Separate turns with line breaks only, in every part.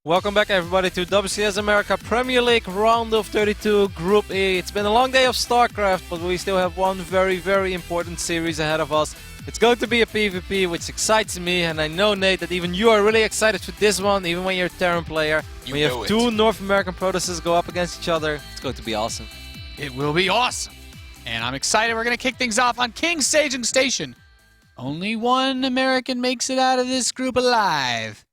Welcome back everybody to WCS America Premier League Round of 32 Group E. It's been a long day of StarCraft, but we still have one very important series ahead of us. It's going to be a PvP, which excites me, and I know, Nate, that even you are really excited for this one, even when you're a Terran player. When you have two North American Protoss go up against each other, it's going to be awesome.
It will be awesome. And I'm excited. We're going to kick things off on King Staging Station. Only one American makes it out of this group alive.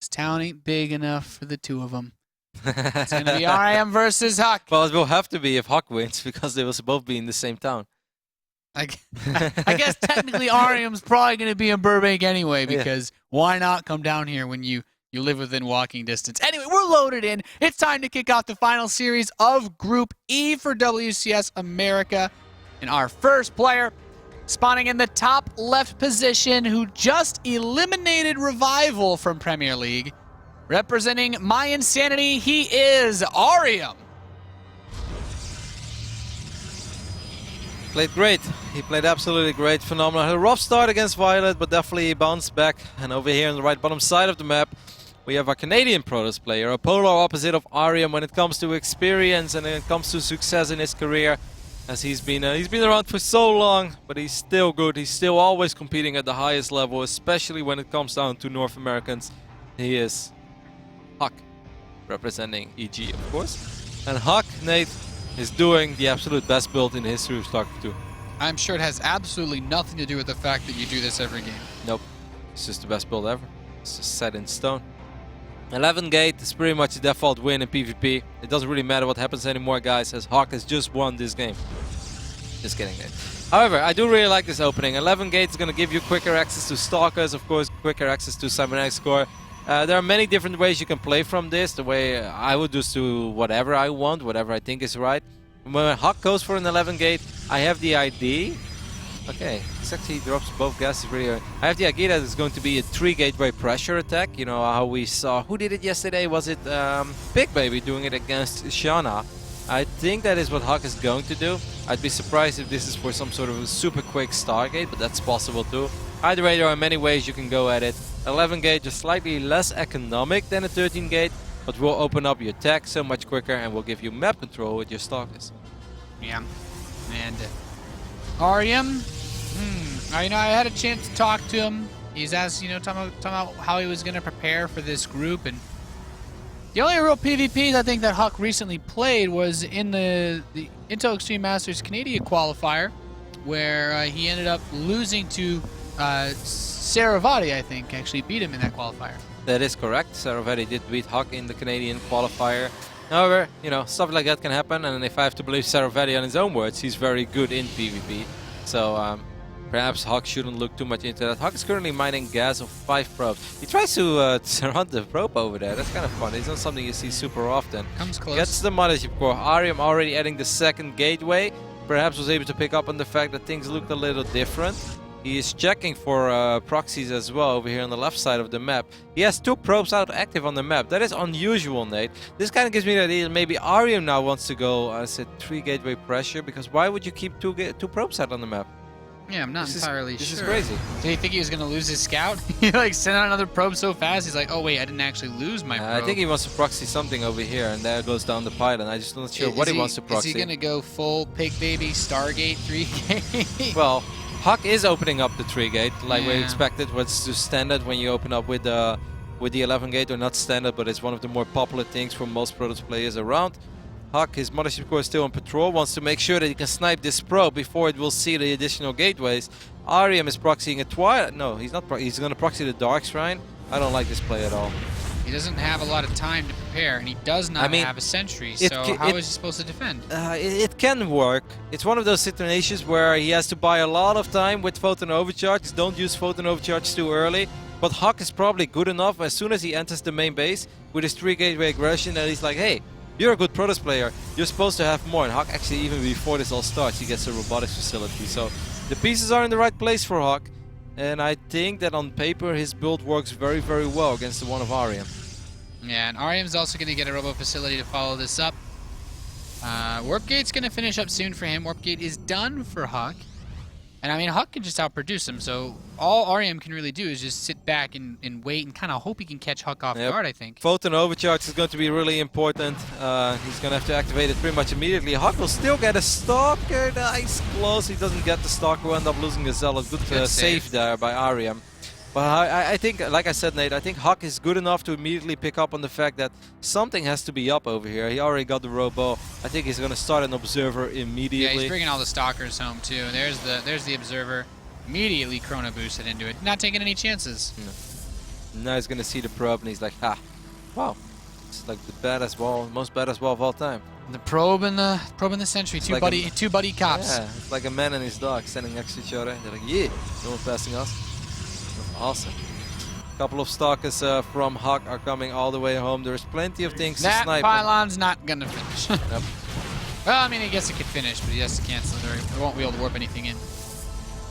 This town ain't big enough for the two of them. It's going to be Arium versus HuK.
Well, it will have to be if HuK wins, because they will both be in the same town.
I guess technically Arium's probably going to be in Burbank anyway, because why not come down here when you live within walking distance? Anyway, we're loaded in. It's time to kick off the final series of Group E for WCS America. And our first player, spawning in the top left position, who just eliminated Revival from Premier League. Representing my insanity, he is Arium.
Played great. He played absolutely great. Phenomenal. Had a rough start against Violet, but definitely bounced back. And over here on the right bottom side of the map, we have our Canadian Protoss player, a polar opposite of Arium when it comes to experience and when it comes to success in his career. As he's been around for so long, but he's still good. He's still always competing at the highest level, especially when it comes down to North Americans. He is HuK, representing EG, of course. And HuK, Nate, is doing the absolute best build in the history of StarCraft 2.
I'm sure it has absolutely nothing to do with the fact that you do this every game.
Nope. It's just the best build ever. It's just set in stone. 11 gate is pretty much a default win in PvP. It doesn't really matter what happens anymore, guys, as HuK has just won this game. Just kidding, Nate. However, I do really like this opening. 11 gate is going to give you quicker access to Stalkers, of course, quicker access to Cybernetic Score. There are many different ways you can play from this. The way I would just do whatever I want, whatever I think is right. When HuK goes for an 11 gate, I have the idea. Okay, this actually drops both gases really. I have the idea that it's going to be a 3 gateway pressure attack. You know how we saw. Who did it yesterday? Was it Big Baby doing it against Shana? I think that is what HuK is going to do. I'd be surprised if this is for some sort of a super quick Stargate, but that's possible too. Either way, there are many ways you can go at it. 11 gate just slightly less economic than a 13 gate, but will open up your tech so much quicker and will give you map control with your Stalkers.
Yeah, and Arium, I had a chance to talk to him. He's asked, talking about how he was going to prepare for this group, and the only real PvP I think that HuK recently played was in the Intel Extreme Masters Canadian qualifier, where he ended up losing to Saravati, I think, actually beat him in that qualifier.
That is correct. Saravati did beat HuK in the Canadian qualifier. However, stuff like that can happen, and if I have to believe Saravati on his own words, he's very good in PvP. So perhaps HuK shouldn't look too much into that. HuK is currently mining gas of 5 probes. He tries to surround the probe over there. That's kind of fun. It's not something you see super often.
Comes close.
Gets the mothership core. Arium already adding the second gateway. Perhaps was able to pick up on the fact that things looked a little different. He is checking for proxies as well over here on the left side of the map. He has 2 probes out active on the map. That is unusual, Nate. This kind of gives me the idea that maybe Arium now wants to go, I said 3 gateway pressure, because why would you keep 2 probes out on the map?
Yeah, I'm not entirely sure.
This is crazy.
Did he think he was going to lose his scout? He sent out another probe so fast, he's like, oh wait, I didn't actually lose my probe.
I think he wants to proxy something over here, and there goes down the pylon. I'm just not sure what he wants to proxy.
Is he going to go full Pig Baby Stargate 3 gate?
Well, HuK is opening up the 3 gate, like we expected. What's just standard when you open up with the 11 gate, or not standard, but it's one of the more popular things for most Protoss players around. HuK, his mothership core is still on patrol, wants to make sure that he can snipe this probe before it will see the additional gateways. Arium is proxying a Twilight. No, he's not. He's going to proxy the Dark Shrine. I don't like this play at all.
He doesn't have a lot of time to prepare, and he does not have a sentry, so how is he supposed to defend?
It can work. It's one of those situations where he has to buy a lot of time with Photon Overcharge. Don't use Photon Overcharge too early. But HuK is probably good enough as soon as he enters the main base with his 3 gateway aggression that he's like, hey, you're a good Protoss player. You're supposed to have more. And HuK actually, even before this all starts, he gets a robotics facility. So the pieces are in the right place for HuK. And I think that on paper, his build works very well against the one of Arium.
Yeah, and Arium's also going to get a robo facility to follow this up. Warp Gate's going to finish up soon for him. Warp Gate is done for HuK. And I mean, HuK can just outproduce him, so all Arium can really do is just sit back and wait and kind of hope he can catch HuK off guard, I think.
Photon overcharge is going to be really important. He's going to have to activate it pretty much immediately. HuK will still get a Stalker. Nice close. He doesn't get the Stalker. Will end up losing the Zealot. Good save there by Arium. But I think, like I said, Nate, I think HuK is good enough to immediately pick up on the fact that something has to be up over here. He already got the Robo. I think he's going to start an Observer immediately.
Yeah, he's bringing all the Stalkers home, too. There's the Observer. Immediately Chrono boosted into it. Not taking any chances.
No. Now he's going to see the Probe, and he's like, ha, wow. It's like the baddest wall, most badass wall of all time.
The Probe and the Sentry. Two buddy cops.
Yeah, it's like a man and his dog standing next to each other. They're like, yeah, no one passing us. Awesome. A couple of Stalkers from HuK are coming all the way home. There's plenty of things to snipe.
That pylon's not going to finish.
Yep.
Well, I mean, I guess it could finish, but he has to cancel it or he won't be able to warp anything in.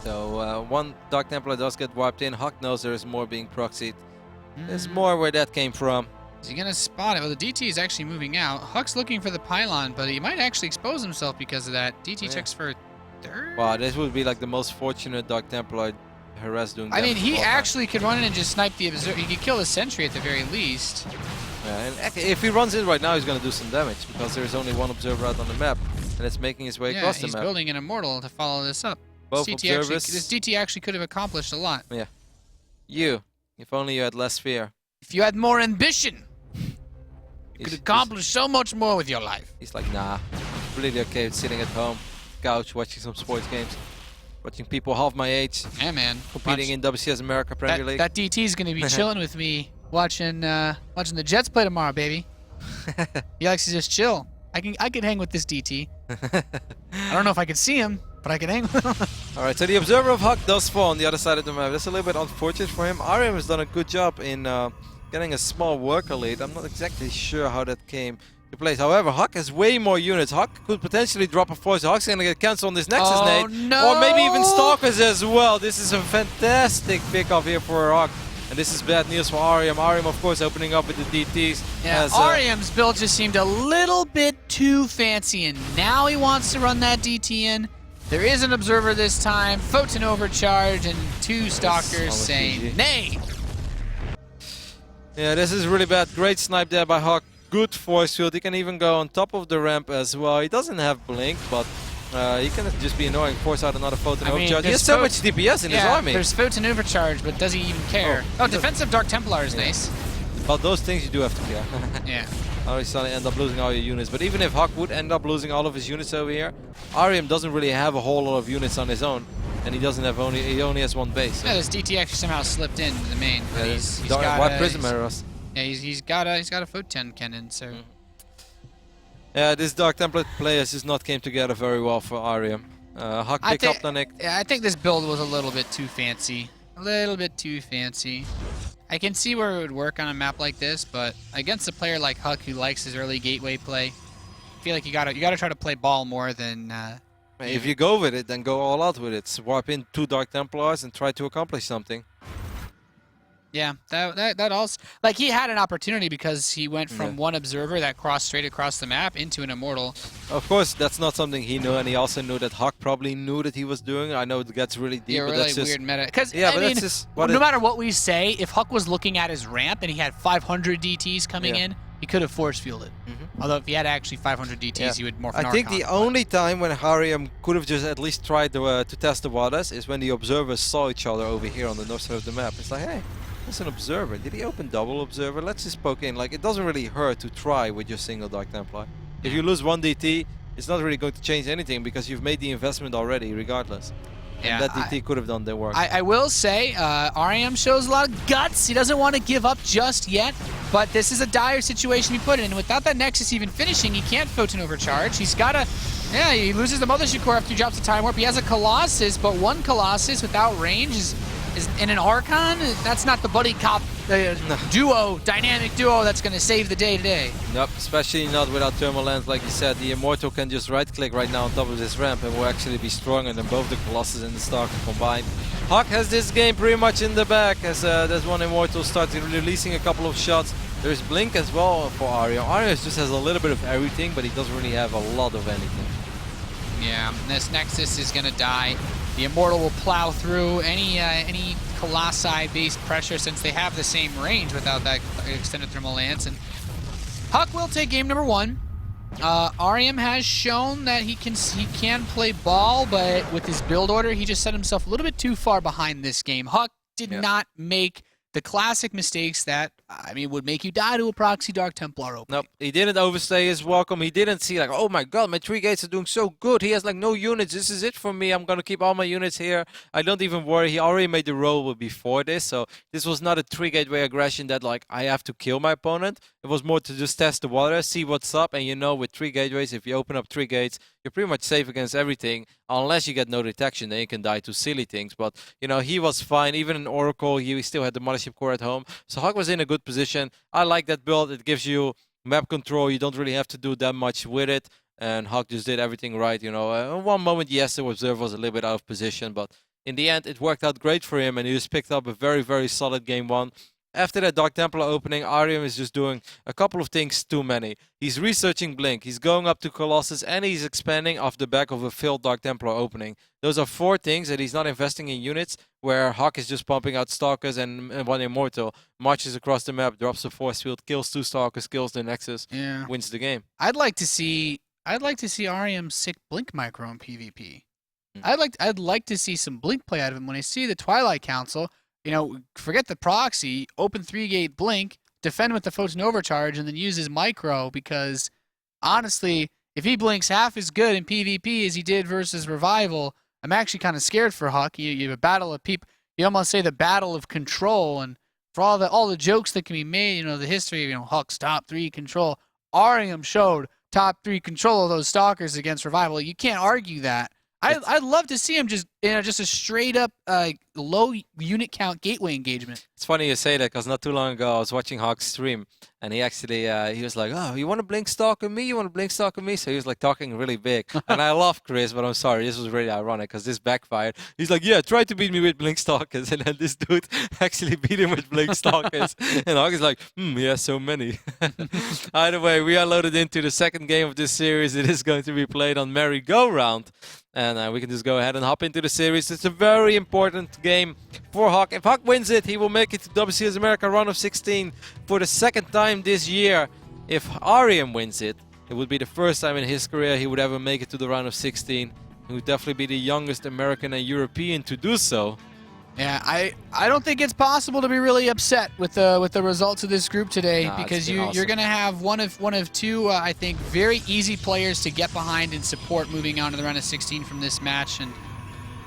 So one Dark Templar does get warped in. HuK knows there is more being proxied. There's more where that came from.
Is he going to spot it? Well, the DT is actually moving out. HuK's looking for the pylon, but he might actually expose himself because of that. DT checks for third.
Wow, this would be like the most fortunate Dark Templar harass doing
I mean, he actually could run in and just snipe the Observer. He could kill the Sentry at the very least.
Yeah, and if he runs in right now, he's going to do some damage because there's only one Observer out on the map, and it's making his way across the map.
Yeah, he's building an Immortal to follow this up.
Both observers.
This DT actually could have accomplished a lot.
Yeah. If only you had less fear.
If you had more ambition, you could accomplish so much more with your life.
He's like, nah, really okay with sitting at home, couch, watching some sports games. Watching people half my age.
Yeah, man.
Competing in WCS America Premier League.
That DT is going to be chilling with me, watching the Jets play tomorrow, baby. He likes to just chill. I can hang with this DT. I don't know if I can see him, but I can hang with him.
All right, so the Observer of HuK does fall on the other side of the map. That's a little bit unfortunate for him. Arium has done a good job in getting a small worker lead. I'm not exactly sure how that came to place. However, HuK has way more units. HuK could potentially drop a force. HuK's going to get cancelled on this Nexus nade.
No.
Or maybe even Stalkers as well. This is a fantastic pickup here for HuK. And this is bad news for Arium. Arium, of course, opening up with the DTs.
Yeah, Arium's build just seemed a little bit too fancy, and now he wants to run that DT in. There is an Observer this time, Photon overcharge, and two Stalkers saying nay.
Yeah, this is really bad. Great snipe there by HuK. Good force field. He can even go on top of the ramp as well. He doesn't have blink, but he can just be annoying. Force out another Photon overcharge. He has so much DPS in his army.
There's Photon overcharge, but does he even care? Oh, defensive Dark Templar is nice.
But those things you do have to care.
Yeah.
Otherwise, you end up losing all your units. But even if HuK would end up losing all of his units over here, Arium doesn't really have a whole lot of units on his own, and he doesn't have he only has one base. So.
Yeah, this DT actually somehow slipped into the main. But he's
got Prism arrows.
Yeah, he's got a Photon cannon, so.
Yeah, this Dark Templar players just not came together very well for Arium. HuK picked up the Nick.
Yeah, I think this build was a little bit too fancy. A little bit too fancy. I can see where it would work on a map like this, but against a player like HuK who likes his early gateway play, I feel like you gotta try to play ball more than.
If you go with it, then go all out with it. Swap in 2 Dark Templars and try to accomplish something.
Yeah, that also, like, he had an opportunity because he went from one Observer that crossed straight across the map into an Immortal.
Of course, that's not something he knew, and he also knew that HuK probably knew that he was doing. I know it gets really deep, but that's just
weird meta. Because
yeah,
I mean, no matter what we say, if HuK was looking at his ramp and he had 500 DTs coming in, he could have force fielded. Although if he had actually 500 DTs, he would morph an
I think the only time when Arium could have just at least tried to test the waters is when the Observers saw each other over here on the north side of the map. It's like, hey, there's an Observer. Did he open double Observer? Let's just poke in. Like, it doesn't really hurt to try with your single Dark Templar. If you lose one DT, it's not really going to change anything because you've made the investment already, regardless.
Yeah,
and that DT could have done their work.
I will say, Arium shows a lot of guts. He doesn't want to give up just yet, but this is a dire situation he put in. And without that Nexus even finishing, he can't Photon overcharge. He's got to, yeah, he loses the Mothership Core after he drops the Time Warp. He has a Colossus, but one Colossus without range is in an Archon. That's not the buddy cop dynamic duo that's going to save the day today.
Nope, especially not without thermal lens. Like you said, the Immortal can just right-click right now on top of this ramp and will actually be stronger than both the Colossus and the Stalker combined. HuK has this game pretty much in the back as there's one Immortal starting releasing a couple of shots. There's Blink as well for Arium. Arium just has a little bit of everything, but he doesn't really have a lot of anything.
Yeah, this Nexus is going to die. The Immortal will plow through any Colossi-based pressure since they have the same range without that extended thermal lance. And HuK will take game number 1. Arium has shown that he can play ball, but with his build order, he just set himself a little bit too far behind this game. HuK did not make the classic mistakes that, I mean, would make you die to a proxy Dark Templar opening.
Nope, he didn't overstay his welcome. He didn't see like, oh my god, my 3 gates are doing so good. He has like no units. This is it for me. I'm going to keep all my units here. I don't even worry. He already made the roll before this. So this was not a 3 gateway aggression that like I have to kill my opponent. It was more to just test the water, see what's up. And you know, with 3 gateways, if you open up 3 gates, you're pretty much safe against everything. Unless you get no detection, then you can die to silly things. But, you know, he was fine. Even in Oracle, he still had the Mothership Core at home. So HuK was in a good position. I like that build. It gives you map control. You don't really have to do that much with it. And HuK just did everything right, you know. One moment, yes, the Observer was a little bit out of position. But in the end, it worked out great for him. And he just picked up a very, very solid game 1. After that Dark Templar opening, Arium is just doing a couple of things too many. He's researching Blink, he's going up to Colossus, and he's expanding off the back of a failed Dark Templar opening. Those are 4 things that he's not investing in units, where HuK is just pumping out Stalkers and 1 Immortal, marches across the map, drops a force field, kills 2 Stalkers, kills the Nexus, wins the game.
I'd like to see Arium sick Blink micro in PvP. I'd like to see some Blink play out of him. When I see the Twilight Council, you know, forget the proxy, open 3-gate Blink, defend with the Photon Overcharge, and then use his micro, because honestly, if he blinks half as good in PvP as he did versus Revival, I'm actually kind of scared for HuK. You have a battle of people, you almost say the battle of control, and for all the jokes that can be made, you know, the history of, you know, HuK's top 3 control, Arium showed top 3 control of those Stalkers against Revival. You can't argue that. I'd love to see him just, you know, just a straight up low unit count gateway engagement.
It's funny you say that, because not too long ago I was watching HuK stream, and he actually he was like, oh, you want to blink stalk on me? You want to blink stalk on me? So he was like talking really big. And I love Chris, but I'm sorry, this was really ironic because this backfired. He's like, yeah, try to beat me with blink stalkers, and then this dude actually beat him with blink stalkers. And HuK is like, he has so many. Either way, we are loaded into the second game of this series. It is going to be played on merry-go-round. And we can just go ahead and hop into the series. It's a very important game for HuK. If HuK wins it, he will make it to WCS America round of 16 for the 2nd time this year. If Arium wins it, it would be the 1st time in his career he would ever make it to the round of 16. He would definitely be the youngest American and European to do so.
Yeah, I don't think it's possible to be really upset with the results of this group today, because you're going to have one of 2 I think very easy players to get behind and support moving on to the round of 16 from this match. And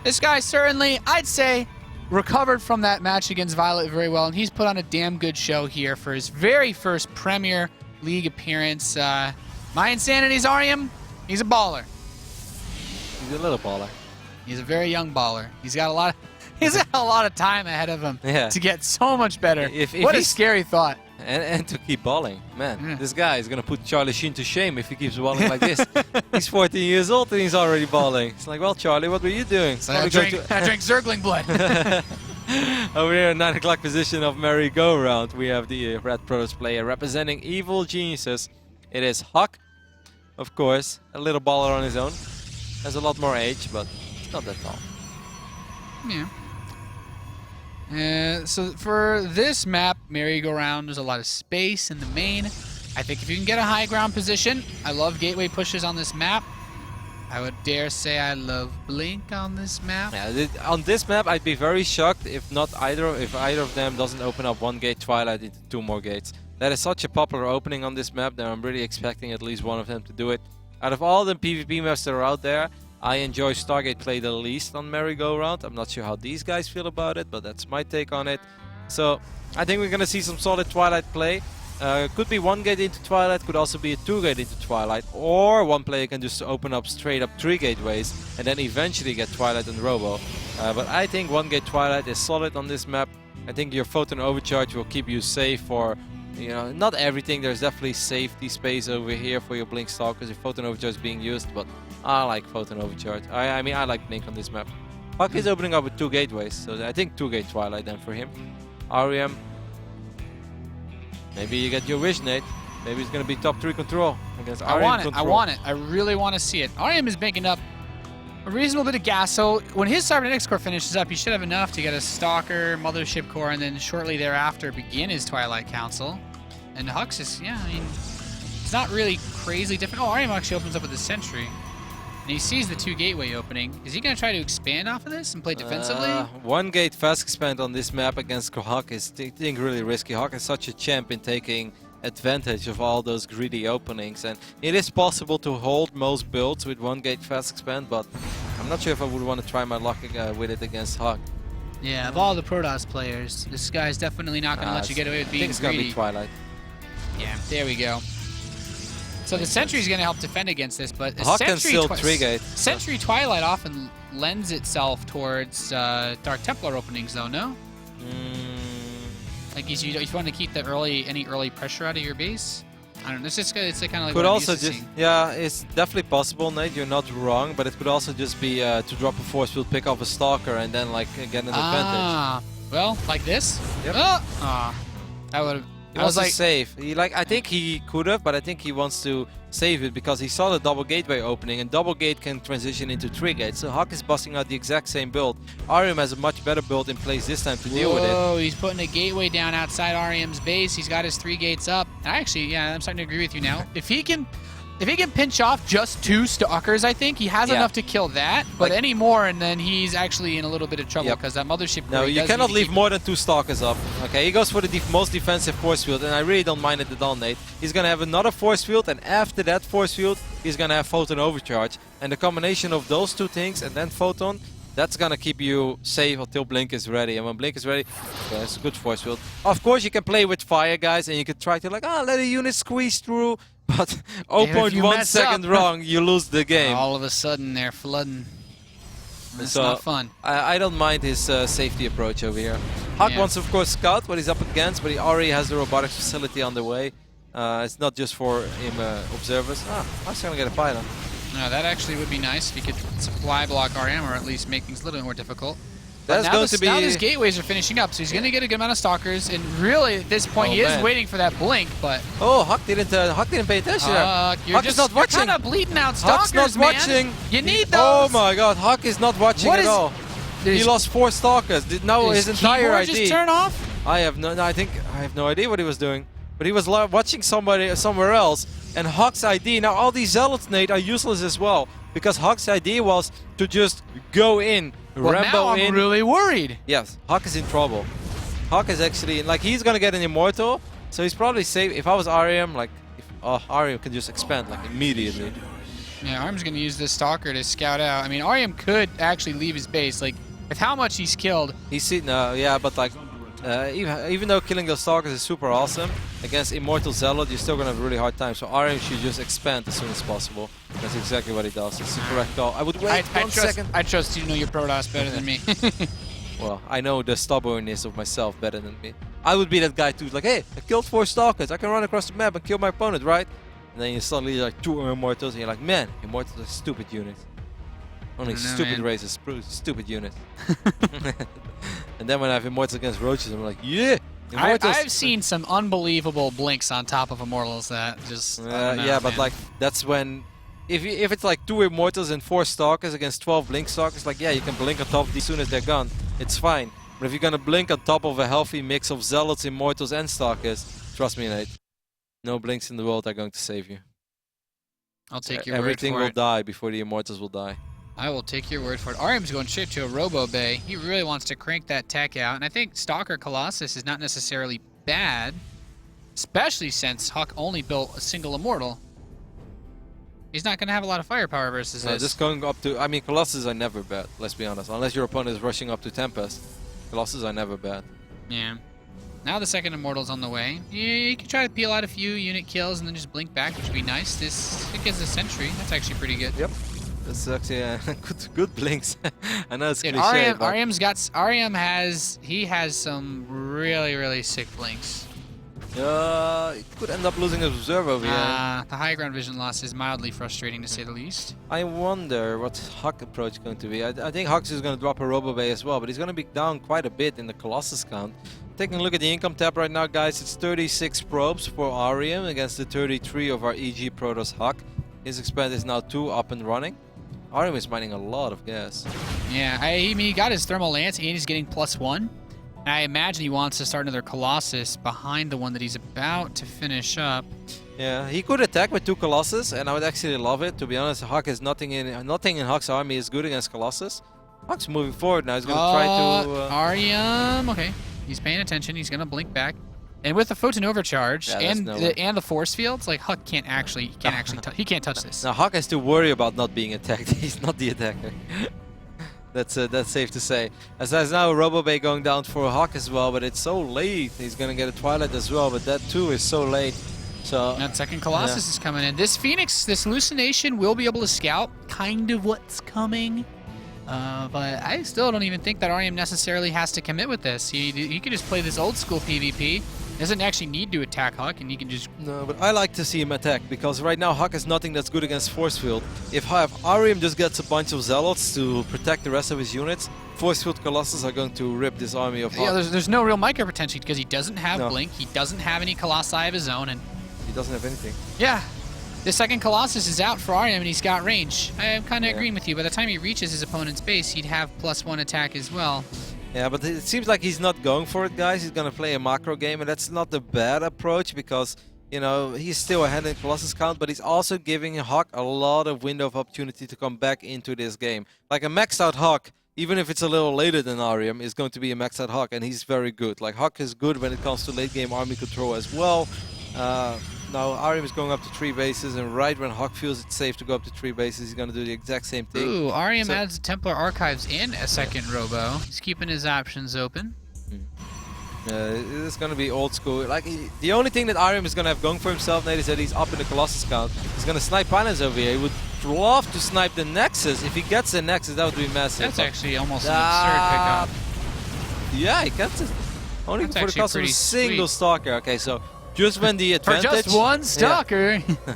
this guy certainly, I'd say, recovered from that match against Violet very well, and he's put on a damn good show here for his very first Premier League appearance. My Insanity's Arium, he's a baller.
He's a little baller.
He's a very young baller. He's got a lot of time ahead of him to get so much better. What a scary thought.
And to keep balling. Man, this guy is going to put Charlie Sheen to shame if he keeps balling like this. He's 14 years old and he's already balling. It's like, well, Charlie, what were you doing?
I drank Zergling blood.
Over here in 9 o'clock position of merry-go-round, we have the Red Brothers player representing Evil Geniuses. It is HuK, of course, a little baller on his own. Has a lot more age, but it's not that tall.
Yeah. So for this map, merry-go-round, there's a lot of space in the main. I think if you can get a high ground position, I love gateway pushes on this map. I would dare say I love Blink on this map.
Yeah, on this map, I'd be very shocked if either of them doesn't open up 1 gate Twilight into 2 more gates. That is such a popular opening on this map that I'm really expecting at least one of them to do it. Out of all the PvP maps that are out there, I enjoy Stargate play the least on merry-go-round. I'm not sure how these guys feel about it, but that's my take on it. So I think we're going to see some solid Twilight play. Could be 1 gate into Twilight, could also be a 2 gate into Twilight, or one player can just open up straight up 3 gateways and then eventually get Twilight and Robo. But I think 1 gate Twilight is solid on this map. I think your Photon Overcharge will keep you safe for, you know, not everything. There's definitely safety space over here for your Blink Stalkers if Photon Overcharge is being used, but I like Photon Overcharge. I mean, I like Blink on this map. HuK is opening up with 2 gateways, so I think 2 gate Twilight then for him. Arium, maybe you get your wish, Nate. Maybe it's going to be top 3 control against Arium control.
I want it. I really want to see it. Arium is making up a reasonable bit of gas. So when his cybernetics core finishes up, he should have enough to get a Stalker, Mothership core, and then shortly thereafter begin his Twilight Council. And HuK's is, yeah, I mean, it's not really crazy different. Oh, Arium actually opens up with a Sentry. And he sees the 2 gateway opening. Is he going to try to expand off of this and play defensively?
1 gate fast expand on this map against HuK is, I think, really risky. HuK is such a champ in taking advantage of all those greedy openings, and it is possible to hold most builds with 1 gate fast expand, but I'm not sure if I would want to try my luck with it against HuK.
Yeah, of all the Protoss players, this guy's definitely not going to let you get away with being
I think it's
greedy.
going to be Twilight.
Yeah, there we go. So the Sentry's going to help defend against this, but
HuK can still 3 gate.
Sentry Twilight often lends itself towards Dark Templar openings, though, no? Like you want to keep the any early pressure out of your base. I don't know. It's kind of like
could
what
also
I'm used to
just
seeing.
yeah, it's definitely possible, Nate. You're not wrong, but it could also just be to drop a force field, pick off a Stalker, and then like get an advantage.
Well, like this.
Yep.
That would have.
He wants to save. I think he could have, but I think he wants to save it because he saw the double gateway opening, and double gate can transition into 3 gates. So HuK is busting out the exact same build. Arium has a much better build in place this time to deal with it.
Oh, he's putting a gateway down outside Arium's base. He's got his 3 gates up. And actually, yeah, I'm starting to agree with you now. If he can pinch off just 2 Stalkers, I think he has enough to kill that. But
Like,
any more, and then he's actually in a little bit of trouble because that Mothership.
No, you cannot leave more than 2 Stalkers up. Okay, he goes for the most defensive force field, and I really don't mind it at all, Nate. He's gonna have another force field, and after that force field, he's gonna have Photon Overcharge. And the combination of those 2 things and then Photon, that's gonna keep you safe until Blink is ready. And when Blink is ready, okay, it's a good force field. Of course, you can play with fire, guys, and you can try to like, let a unit squeeze through. But 0.1 second wrong, you lose the game.
All of a sudden, they're flooding. That's
so
not fun.
I don't mind his safety approach over here. HuK wants, of course, scout what he's up against, but he already has the robotics facility on the way. It's not just for him observers. I'm just gonna get a pylon.
No, that actually would be nice if you could supply block Arium, or at least make things a little bit more difficult.
That's going to be.
Now his gateways are finishing up, so he's going to get a good amount of Stalkers. And really, at this point, he is waiting for that blink. But
HuK didn't pay attention.
HuK
is not watching.
You're kind of bleeding out Stalkers,
HuK's not watching.
Man. You need those.
Oh my God, HuK is not watching at all. He lost 4 Stalkers. His entire ID.
Just turn off.
I have no idea what he was doing. But he was watching somebody somewhere else. And HuK's ID. Now all these zealots, Nate, are useless as well, because HuK's ID was to just go in.
Well, now I'm really worried.
Yes, HuK is in trouble. HuK is actually, like, he's gonna get an Immortal, so he's probably safe. If I was Arium, like, Arium can just expand, like, immediately.
Yeah, Arium's gonna use this Stalker to scout out. I mean, Arium could actually leave his base, like, with how much he's killed.
Yeah, but, like, even though killing those Stalkers is super awesome, against Immortal Zealot, you're still gonna have a really hard time. So Arium should just expand as soon as possible. That's exactly what he does. It's the correct call. I would wait 1 second.
I trust you to know your Protoss better than me.
Well, I know the stubbornness of myself better than me. I would be that guy too, like, hey, I killed 4 Stalkers. I can run across the map and kill my opponent, right? And then you suddenly like 2 Immortals, and you're like, man, Immortals are stupid units. Only stupid races, stupid units. And then when I have Immortals against Roaches, I'm like, yeah!
I've seen some unbelievable blinks on top of Immortals that just...
but like, that's when... If it's like 2 Immortals and 4 Stalkers against 12 Blink Stalkers, like, yeah, you can blink on top of these as soon as they're gone. It's fine. But if you're gonna blink on top of a healthy mix of Zealots, Immortals, and Stalkers, trust me, Nate, no blinks in the world are going to save you.
I'll take your word for it.
Everything will die before the Immortals will die.
I will take your word for it. Arium's going straight to a Robo Bay. He really wants to crank that tech out. And I think Stalker Colossus is not necessarily bad, especially since HuK only built a single Immortal. He's not going to have a lot of firepower versus this.
Just going up to... I mean, Colossus are never bad, let's be honest. Unless your opponent is rushing up to Tempest. Colossus are never bad.
Yeah. Now the second Immortal's on the way. You can try to peel out a few unit kills and then just blink back, which would be nice. It gives a Sentry. That's actually pretty good.
Yep. That's actually good blinks. I know it's cliche,
Arium has some really sick blinks.
He could end up losing his observer over here.
The high ground vision loss is mildly frustrating to say the least.
I wonder what HuK approach is going to be. I think HuK is going to drop a Robo Bay as well, but he's going to be down quite a bit in the Colossus count. Taking a look at the income tab right now, guys, it's 36 probes for Arium against the 33 of our EG Protoss HuK. His expand is now 2 up and running. Arium is mining a lot of gas.
Yeah, I mean, he got his Thermal Lance and he's getting +1. And I imagine he wants to start another Colossus behind the one that he's about to finish up.
Yeah, he could attack with 2 Colossus, and I would actually love it. To be honest, HuK is nothing in HuK's army is good against Colossus. HuK's moving forward now. He's gonna try to.
Arium. Okay, he's paying attention. He's gonna blink back. And with the Photon Overcharge and the force fields, like HuK can't actually he can't touch this.
Now HuK has to worry about not being attacked. He's not the attacker. That's safe to say. As there's now a Robo-Bay going down for HuK as well, but it's so late. He's gonna get a Twilight as well, but that too is so late. So
that second Colossus is coming in. This Phoenix, this hallucination will be able to scout kind of what's coming. But I still don't even think that Arium necessarily has to commit with this. He could just play this old school PvP. Doesn't actually need to attack HuK, and he can just...
No, but I like to see him attack, because right now HuK is nothing that's good against Force Field. If Arium just gets a bunch of Zealots to protect the rest of his units, Force Field Colossus are going to rip this army of HuK.
Yeah, there's no real micro potential, because he doesn't have Blink, he doesn't have any Colossi of his own, and...
He doesn't have anything.
Yeah. The second Colossus is out for Arium, and he's got range. I'm kind of agreeing with you. By the time he reaches his opponent's base, he'd have +1 attack as well.
Yeah, but it seems like he's not going for it, guys. He's going to play a macro game, and that's not a bad approach because, you know, he's still ahead in Colossus count, but he's also giving HuK a lot of window of opportunity to come back into this game. Like a maxed out HuK, even if it's a little later than Arium, is going to be a maxed out HuK, and he's very good. Like, HuK is good when it comes to late game army control as well. Now Arium is going up to 3 bases, and right when HuK feels it's safe to go up to 3 bases, he's going to do the exact same thing.
Ooh, Arium adds Templar Archives and a second Robo. He's keeping his options open.
It's going to be old school. Like, the only thing that Arium is going to have going for himself, Nate, is that he's up in the Colossus count. He's going to snipe Pylons over here. He would love to snipe the Nexus. If he gets the Nexus, that would be massive.
That's actually almost an absurd pickup.
Yeah, he gets it. Only for the cost of a single Stalker. Okay, so... Just when the advantage...
For just one Stalker!
Yeah.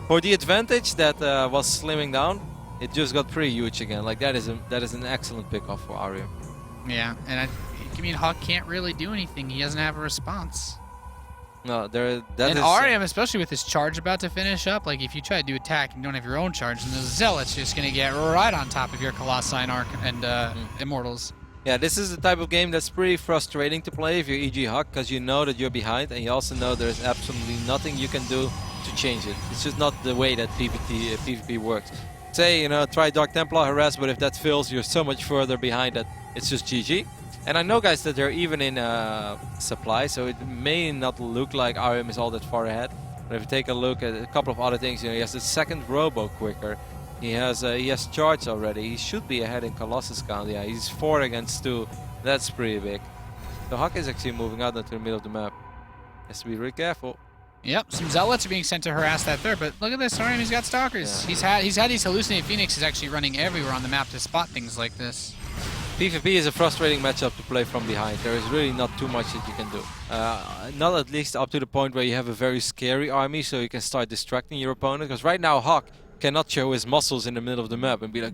For the advantage that was slimming down, it just got pretty huge again. Like, that is an excellent pickoff for Arium.
Yeah, and I mean, HuK can't really do anything. He doesn't have a response.
No, and
Arium, especially with his charge about to finish up, like, if you try to do attack and you don't have your own charge, then the Zealot's just going to get right on top of your Colossi and Immortals.
Yeah, this is the type of game that's pretty frustrating to play if you're EG HuK, because you know that you're behind, and you also know there's absolutely nothing you can do to change it. It's just not the way that PvP works. Say, you know, try Dark Templar harass, but if that fails, you're so much further behind that it's just GG. And I know, guys, that they're even in supply, so it may not look like Arium is all that far ahead. But if you take a look at a couple of other things, you know, he has the second Robo quicker. He has charge already. He should be ahead in Colossus count. Yeah, he's 4 against 2. That's pretty big. The HuK is actually moving out into the middle of the map. Has to be really careful.
Yep, some Zealots are being sent to harass that third, but look at this, Arium, he's got Stalkers. Yeah. He's had these hallucinated Phoenixes actually running everywhere on the map to spot things like this.
PvP is a frustrating matchup to play from behind. There is really not too much that you can do. Not at least up to the point where you have a very scary army, so you can start distracting your opponent. Because right now HuK cannot show his muscles in the middle of the map and be like,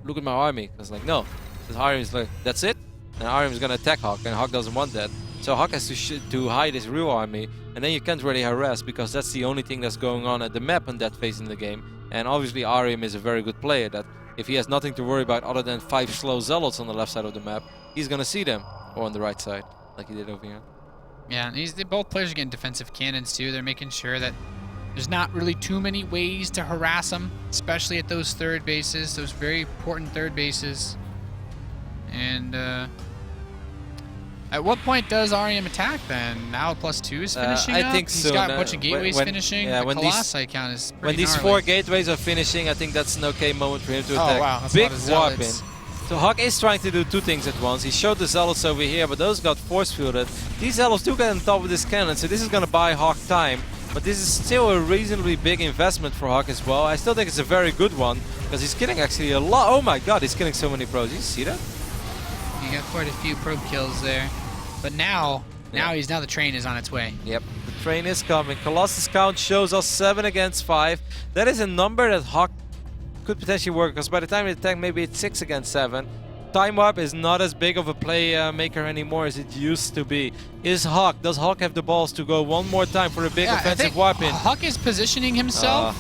look at my army. It's like, no. Because Arium is like, that's it? And Arium is going to attack HuK, and HuK doesn't want that. So HuK has to hide his real army, and then you can't really harass, because that's the only thing that's going on at the map in that phase in the game. And obviously Arium is a very good player, that if he has nothing to worry about other than 5 slow Zealots on the left side of the map, he's going to see them. Or on the right side, like he did over here.
Yeah, both players are getting defensive cannons too. They're making sure that there's not really too many ways to harass them, especially at those third bases, those very important third bases. And at what point does Arium attack then? Now +2 is finishing up?
I think
He's
so.
got a bunch of gateways finishing.
Yeah,
the Colossi count is pretty
when these
gnarly.
4 gateways are finishing, I think that's an okay moment for him to attack.
Oh wow, that's
big
a lot of
warp in.
Zealots.
So HuK is trying to do 2 things at once. He showed the Zealots over here, but those got force fielded. These Zealots do get on top of this cannon, so this is going to buy HuK time. But this is still a reasonably big investment for HuK as well. I still think it's a very good one, because he's killing actually a lot. Oh my god, he's killing so many pros. You see that?
He got quite a few probe kills there. But now the train is on its way.
Yep, the train is coming. Colossus count shows us 7 against 5. That is a number that HuK could potentially work, because by the time it attack, maybe it's 6 against 7. Time warp is not as big of a play maker anymore as it used to be. Does HuK have the balls to go one more time for a big offensive warp in?
HuK is positioning himself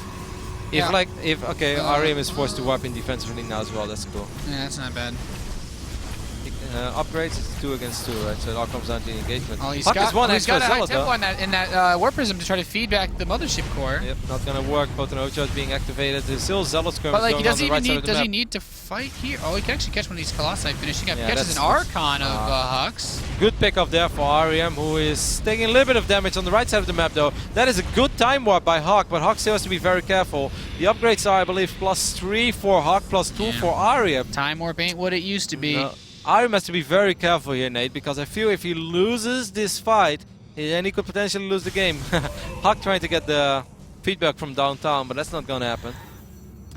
Arium is forced to wipe in defensively now as well. That's cool.
Yeah, that's not bad.
Upgrades, it's 2 against 2, right? So it all comes down to the engagement.
Oh, he's
HuK
got,
is one extra
got a high
zealot,
tempo
though.
in that Warp Prism to try to feed back the Mothership Core.
Yep, not gonna work. Potent Ocho is being activated. There's still zealot skirmish
But like,
going on the right side of the
does
map.
he need to fight here? Oh, he can actually catch one of these Colossi finishing up.
Yeah,
He catches an Archon of HuK's.
Good pickup there for Arium, who is taking a little bit of damage on the right side of the map, though. That is a good time warp by HuK, but HuK still has to be very careful. The upgrades are, I believe, +3 for HuK, +2 for Arium.
Time warp ain't what it used to be.
No. Arium has to be very careful here, Nate, because I feel if he loses this fight, then he could potentially lose the game. HuK trying to get the feedback from downtown, but that's not going to happen.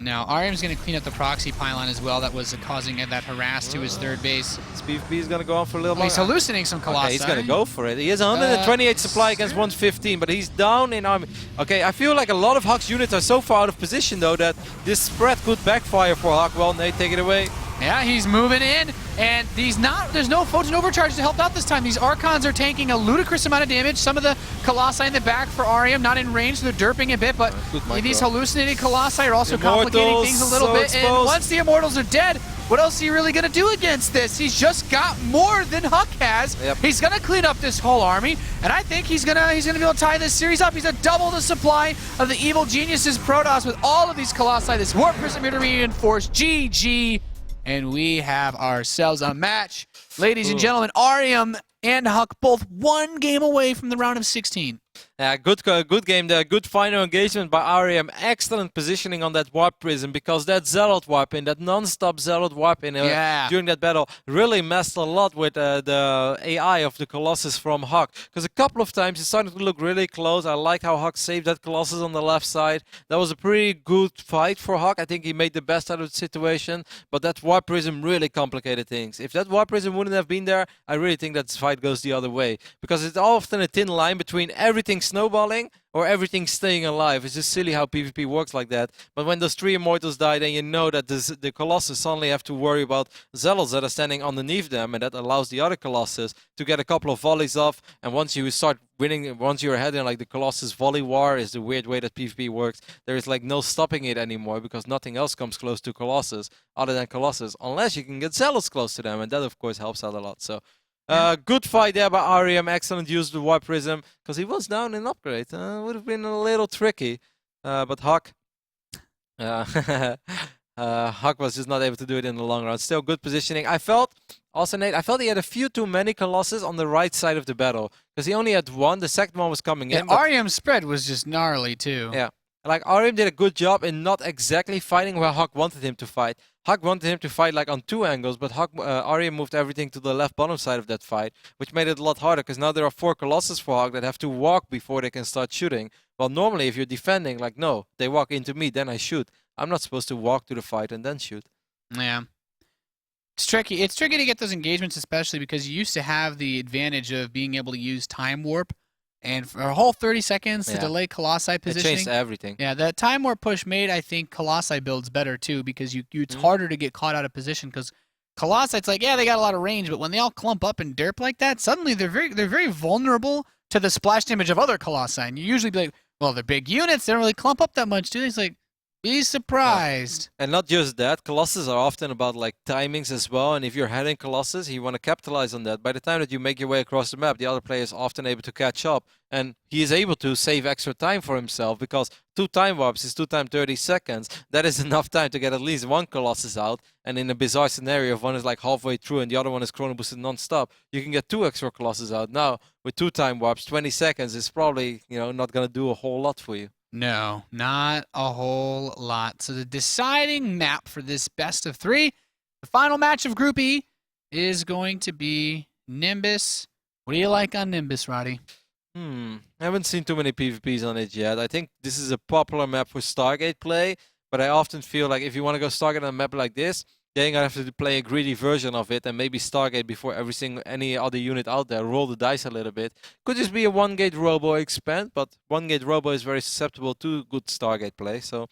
Now, Arium's going to clean up the proxy pylon as well. That was causing that harass to his third base.
This PvP is going to go on for a little
bit. He's hallucinating some Colossi.
Okay, he's going to go for it. He has 128 supply against 115, but he's down in army. Okay, I feel like a lot of HuK's units are so far out of position, though, that this spread could backfire for HuK. Well, Nate, take it away.
Yeah, he's moving in, and there's no Photon Overcharge to help out this time. These Archons are tanking a ludicrous amount of damage. Some of the Colossi in the back for Arium, not in range, so they're derping a bit, but these hallucinated Colossi are also complicating things a little bit. And once the Immortals are dead, what else are you really going to do against this? He's just got more than HuK has.
Yep.
He's going to clean up this whole army, and I think he's gonna be able to tie this series up. He's going to double the supply of the Evil Geniuses Protoss with all of these Colossi, this Warp Prism Intermediate Force, GG. And we have ourselves a match. Ladies and gentlemen, Arium and HuK both 1 game away from the round of 16.
Yeah, good game there. Good final engagement by Arium. Excellent positioning on that Warp Prism, because that Zealot Warp in, that non-stop Zealot Warp in during that battle really messed a lot with the AI of the Colossus from HuK. Because a couple of times it started to look really close. I like how HuK saved that Colossus on the left side. That was a pretty good fight for HuK. I think he made the best out of the situation. But that Warp Prism really complicated things. If that Warp Prism wouldn't have been there, I really think that this fight goes the other way. Because it's often a thin line between everything snowballing or everything staying alive. It's just silly how PvP works like that. But when those 3 Immortals die, then you know that the Colossus suddenly have to worry about Zealots that are standing underneath them, and that allows the other Colossus to get a couple of volleys off. And once you start winning, once you're ahead in like the Colossus volley war is the weird way that PvP works, there is like no stopping it anymore, because nothing else comes close to Colossus other than Colossus, unless you can get Zealots close to them, and that of course helps out a lot. So good fight there by Arium. Excellent use of the Warp Prism, because he was down in upgrade. Would have been a little tricky, but HuK HuK was just not able to do it in the long run. Still good positioning. I felt also, Nate, he had a few too many Colossus on the right side of the battle, because he only had 1. The second one was coming in.
Arium's spread was just gnarly too.
Yeah. Like, Arium did a good job in not exactly fighting where HuK wanted him to fight. HuK wanted him to fight like on 2 angles, but Arium moved everything to the left bottom side of that fight, which made it a lot harder, because now there are 4 Colossus for HuK that have to walk before they can start shooting. Well, normally if you're defending, like, no, they walk into me, then I shoot. I'm not supposed to walk to the fight and then shoot.
Yeah. It's tricky. It's tricky to get those engagements, especially because you used to have the advantage of being able to use Time Warp. And for a whole 30 seconds to delay Colossi positioning.
It changed everything.
Yeah, the Time Warp push made, I think, Colossi builds better, too, because it's harder to get caught out of position, because Colossi, it's like, yeah, they got a lot of range, but when they all clump up and derp like that, suddenly they're very vulnerable to the splash damage of other Colossi. And you usually be like, well, they're big units, they don't really clump up that much, do they? It's like, be surprised.
And not just that, Colossus are often about like timings as well, and if you're heading Colossus, you want to capitalize on that. By the time that you make your way across the map, the other player is often able to catch up, and he is able to save extra time for himself, because 2 time warps is 2 times 30 seconds. That is enough time to get at least 1 Colossus out, and in a bizarre scenario, if one is like halfway through and the other one is chrono boosted non-stop, you can get 2 extra Colossus out. Now, with 2 time warps, 20 seconds is probably, not going to do a whole lot for you.
No, not a whole lot. So the deciding map for this best of 3, the final match of Group E, is going to be Nimbus. What do you like on Nimbus, Roddy?
I haven't seen too many PvPs on it yet. I think this is a popular map for Stargate play, but I often feel like if you want to go Stargate on a map like this, then you're going to have to play a greedy version of it and maybe Stargate before any other unit out there. Roll the dice a little bit. Could just be a 1-gate robo expand, but 1-gate robo is very susceptible to good Stargate play, so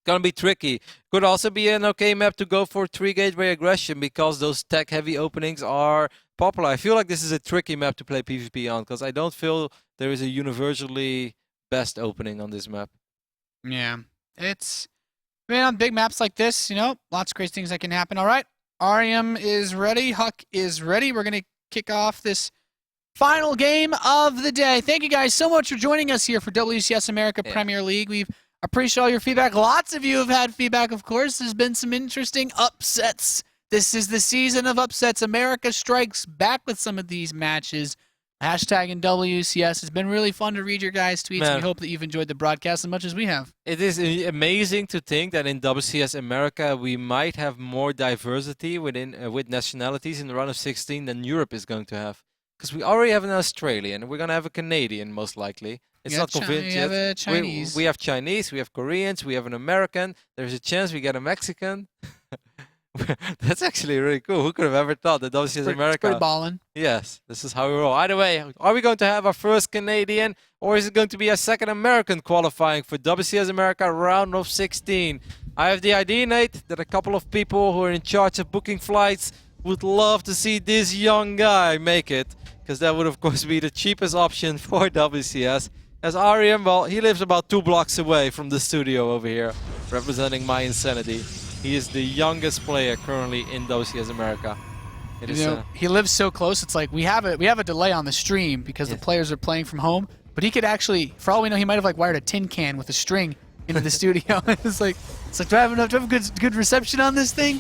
gonna be tricky. Could also be an okay map to go for 3-gateway aggression, because those tech-heavy openings are popular. I feel like this is a tricky map to play PvP on, because I don't feel there is a universally best opening on this map.
Yeah. it's, I mean, on big maps like this, you know, lots of crazy things that can happen. All right, Arium is ready. HuK is ready. We're going to kick off this final game of the day. Thank you guys so much for joining us here for WCS America Premier League. We've appreciate all your feedback. Lots of you have had feedback, of course. There's been some interesting upsets. This is the season of upsets. America strikes back with some of these matches. Hashtag in WCS. It's been really fun to read your guys' tweets, and we hope that you've enjoyed the broadcast as much as we have.
It is amazing to think that in WCS America we might have more diversity within with nationalities in the round of 16 than Europe is going to have. Because we already have an Australian, we're going to have a Canadian most likely. It's not convinced yet.
We have a Chinese.
We have Chinese, we have Koreans, we have an American. There's a chance we get a Mexican. That's actually really cool. Who could have ever thought that WCS America?
It's pretty ballin'.
Yes, this is how we roll. Either way, are we going to have our first Canadian, or is it going to be a second American qualifying for WCS America round of 16? I have the idea, Nate, that a couple of people who are in charge of booking flights would love to see this young guy make it, because that would of course be the cheapest option for WCS. As Arium, well, he lives about 2 blocks away from the studio over here, representing my insanity. He is the youngest player currently in WCS America.
He lives so close. It's like we have a delay on the stream because the players are playing from home. But he could actually, for all we know, he might have like wired a tin can with a string into the studio. It's like, do I have good reception on this thing?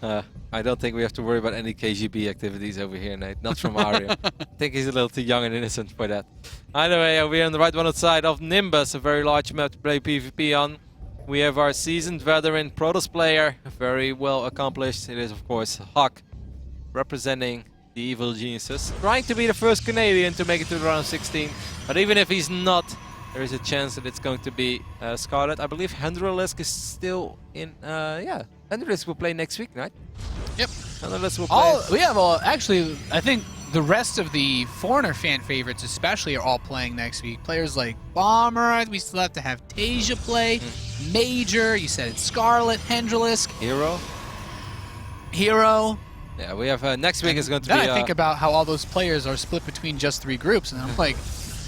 I don't think we have to worry about any KGB activities over here, Nate. Not from Arium. I think he's a little too young and innocent for that. Either way, we're on the right one side of Nimbus, a very large map to play PvP on. We have our seasoned veteran Protoss player, very well accomplished. It is, of course, HuK, representing the evil geniuses. Trying to be the first Canadian to make it to the round of 16. But even if he's not, there is a chance that it's going to be Scarlet. I believe Hendrilisk is still in, yeah. Hendrilisk will play next week, right?
Yep.
Hendrilisk will play.
Actually, I think the rest of the foreigner fan favorites especially are all playing next week. Players like Bomber, we still have to have Tasia play. Major, you said it's Scarlet, Hendrilisk. Hero.
Yeah, we have next week is going to be.
Then I think about how all those players are split between just 3 groups, and I'm like,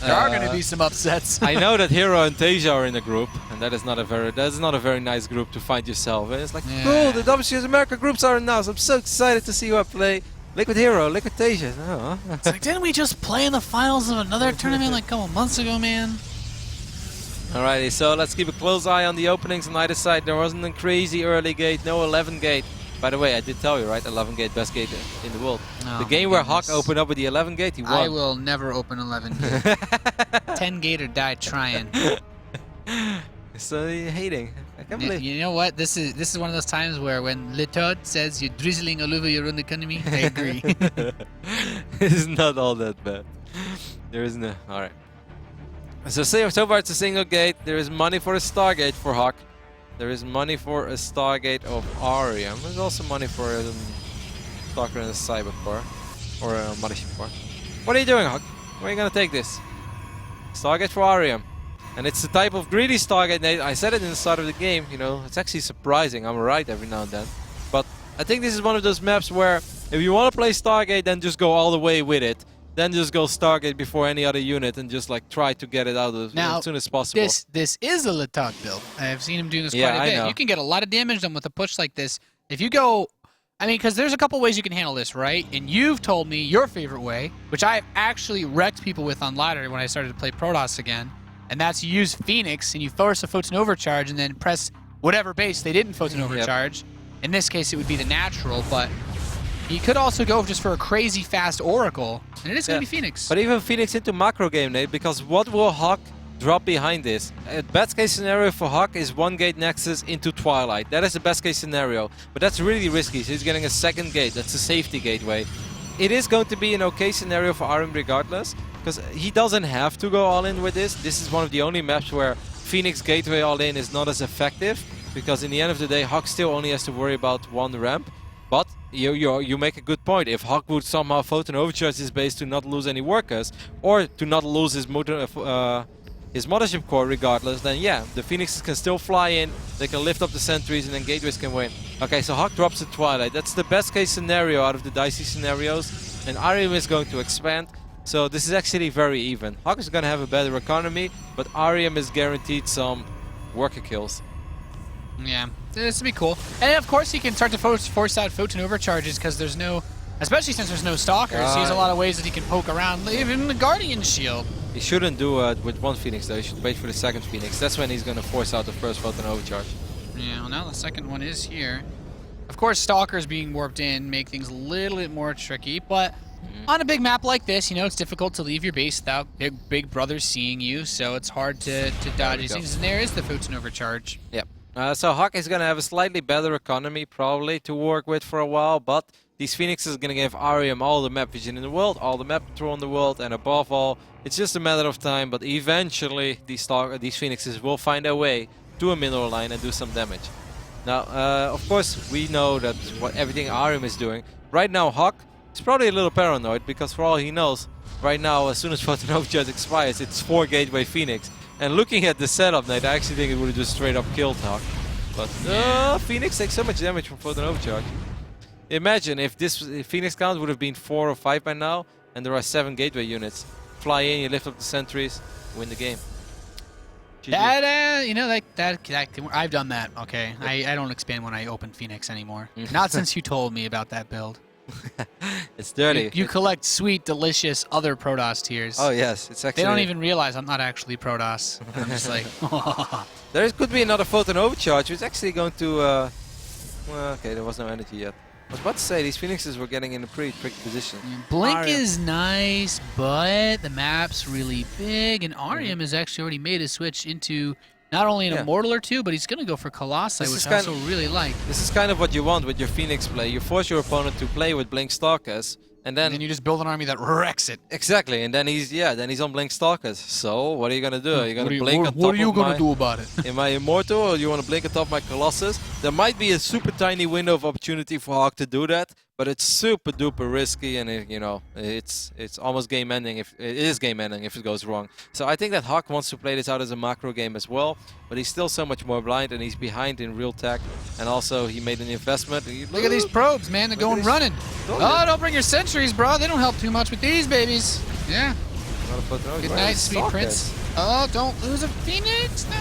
there are going to be some upsets.
I know that Hero and Tasia are in a group, and that is not a very nice group to find yourself. And it's like, cool, the WCS America groups are announced. I'm so excited to see who I play. Liquid Hero, Liquid Tasia. Oh.
It's like, didn't we just play in the finals of another tournament like a couple months ago, man?
Alrighty, so let's keep a close eye on the openings on either side. There wasn't a crazy early gate, no 11 gate. By the way, I did tell you, right? 11 gate, best gate in the world. Oh, the game where HuK opened up with the 11 gate, he won.
I will never open 11 gate. 10 gate or die trying.
So you're hating. I can't believe.
You know what? This is one of those times where when Letod says you're drizzling all over your own economy, I agree.
It's not all that bad. There is no. All right. So far it's a single gate. There is money for a Stargate for HuK. There is money for a Stargate of Arium. There's also money for a Stalker and a Cyber Core. Or a Mothership Core. What are you doing, HuK? Where are you going to take this? Stargate for Arium. And it's the type of greedy Stargate, Nate. I said it in the start of the game, you know. It's actually surprising. I'm right every now and then. But I think this is one of those maps where if you want to play Stargate, then just go all the way with it. Then just go Stargate before any other unit and just like try to get it out of as soon as possible.
This is a Letog build. I have seen him doing this quite a bit. You can get a lot of damage done with a push like this. If you go, I mean, because there's a couple ways you can handle this, right? And you've told me your favorite way, which I actually wrecked people with on ladder when I started to play Protoss again, and that's you use Phoenix and you force a Photon Overcharge and then press whatever base they didn't Photon Overcharge. In this case, it would be the natural, but you could also go just for a crazy fast Oracle, and it is going to be Phoenix.
But even Phoenix into macro game, Nate, because what will HuK drop behind this? Best case scenario for HuK is 1 gate Nexus into Twilight. That is the best case scenario, but that's really risky. So he's getting a 2nd gate. That's a safety gateway. It is going to be an okay scenario for Arium regardless, because he doesn't have to go all in with this. This is one of the only maps where Phoenix gateway all in is not as effective, because in the end of the day, HuK still only has to worry about 1 ramp. But you make a good point. If HuK would somehow Photon Overcharge his base to not lose any workers, or to not lose his Mothership Core regardless, then yeah, the Phoenixes can still fly in, they can lift up the sentries, and then gateways can win. Okay, so HuK drops the Twilight. That's the best case scenario out of the dicey scenarios, and Arium is going to expand. So this is actually very even. HuK is going to have a better economy, but Arium is guaranteed some worker kills.
Yeah, this would be cool. And of course, he can start to force out photon overcharges because there's no, especially since there's no stalkers. He has a lot of ways that he can poke around, even the Guardian shield.
He shouldn't do it with one Phoenix though. He should wait for the second Phoenix. That's when he's going to force out the first photon overcharge.
Yeah, well now the second one is here. Of course, stalkers being warped in make things a little bit more tricky, but on a big map like this, you know, it's difficult to leave your base without big brother seeing you, so it's hard to dodge these things. And there is the photon overcharge.
Yep. So HuK is going to have a slightly better economy probably to work with for a while, but these Phoenixes are going to give Arium all the map vision in the world, all the map control in the world, and above all, it's just a matter of time, but eventually these Phoenixes will find their way to a mineral line and do some damage. Now, of course, we know that everything Arium is doing. Right now, HuK is probably a little paranoid, because for all he knows, right now, as soon as Photon Overcharge expires, it's 4 Gateway Phoenix. And looking at the setup, I actually think it would have just straight up killed HuK. But Phoenix takes so much damage from Photon Overcharge. Imagine if this Phoenix count would have been 4 or 5 by now, and there are 7 Gateway units. Fly in, you lift up the sentries, win the game. GG.
That, you know, I've done that, okay? I don't expand when I open Phoenix anymore. Not since you told me about that build.
It's dirty.
You collect sweet, delicious other Protoss tiers.
Oh yes, it's actually...
They don't even realize I'm not actually Protoss. I'm just like...
There could be another Photon Overcharge, which is actually going to... well, okay, there was no energy yet. I was about to say, these Phoenixes were getting in a pretty tricky position.
Blink is nice, but the map's really big, and Arium has actually already made a switch into not only an Immortal or two, but he's going to go for Colossi, which I also really like.
This is kind of what you want with your Phoenix play. You force your opponent to play with Blink Stalkers, and then
you just build an army that wrecks it.
Exactly, and then he's on Blink Stalkers. So what are you gonna do? Are you gonna blink on top of my...
What are you gonna do about it?
Am I Immortal, or do you want to blink on top of my Colossus? There might be a super tiny window of opportunity for HuK to do that, but it's super duper risky, and you know, it's almost game ending. If it is game ending if it goes wrong. So I think that HuK wants to play this out as a macro game as well, but he's still so much more blind, and he's behind in real tech, and also he made an investment.
Look at these probes, man! They're going running. Oh, don't bring your sentries, bro. They don't help too much with these babies. Yeah. Good night, sweet prince. Oh, don't lose a Phoenix. No.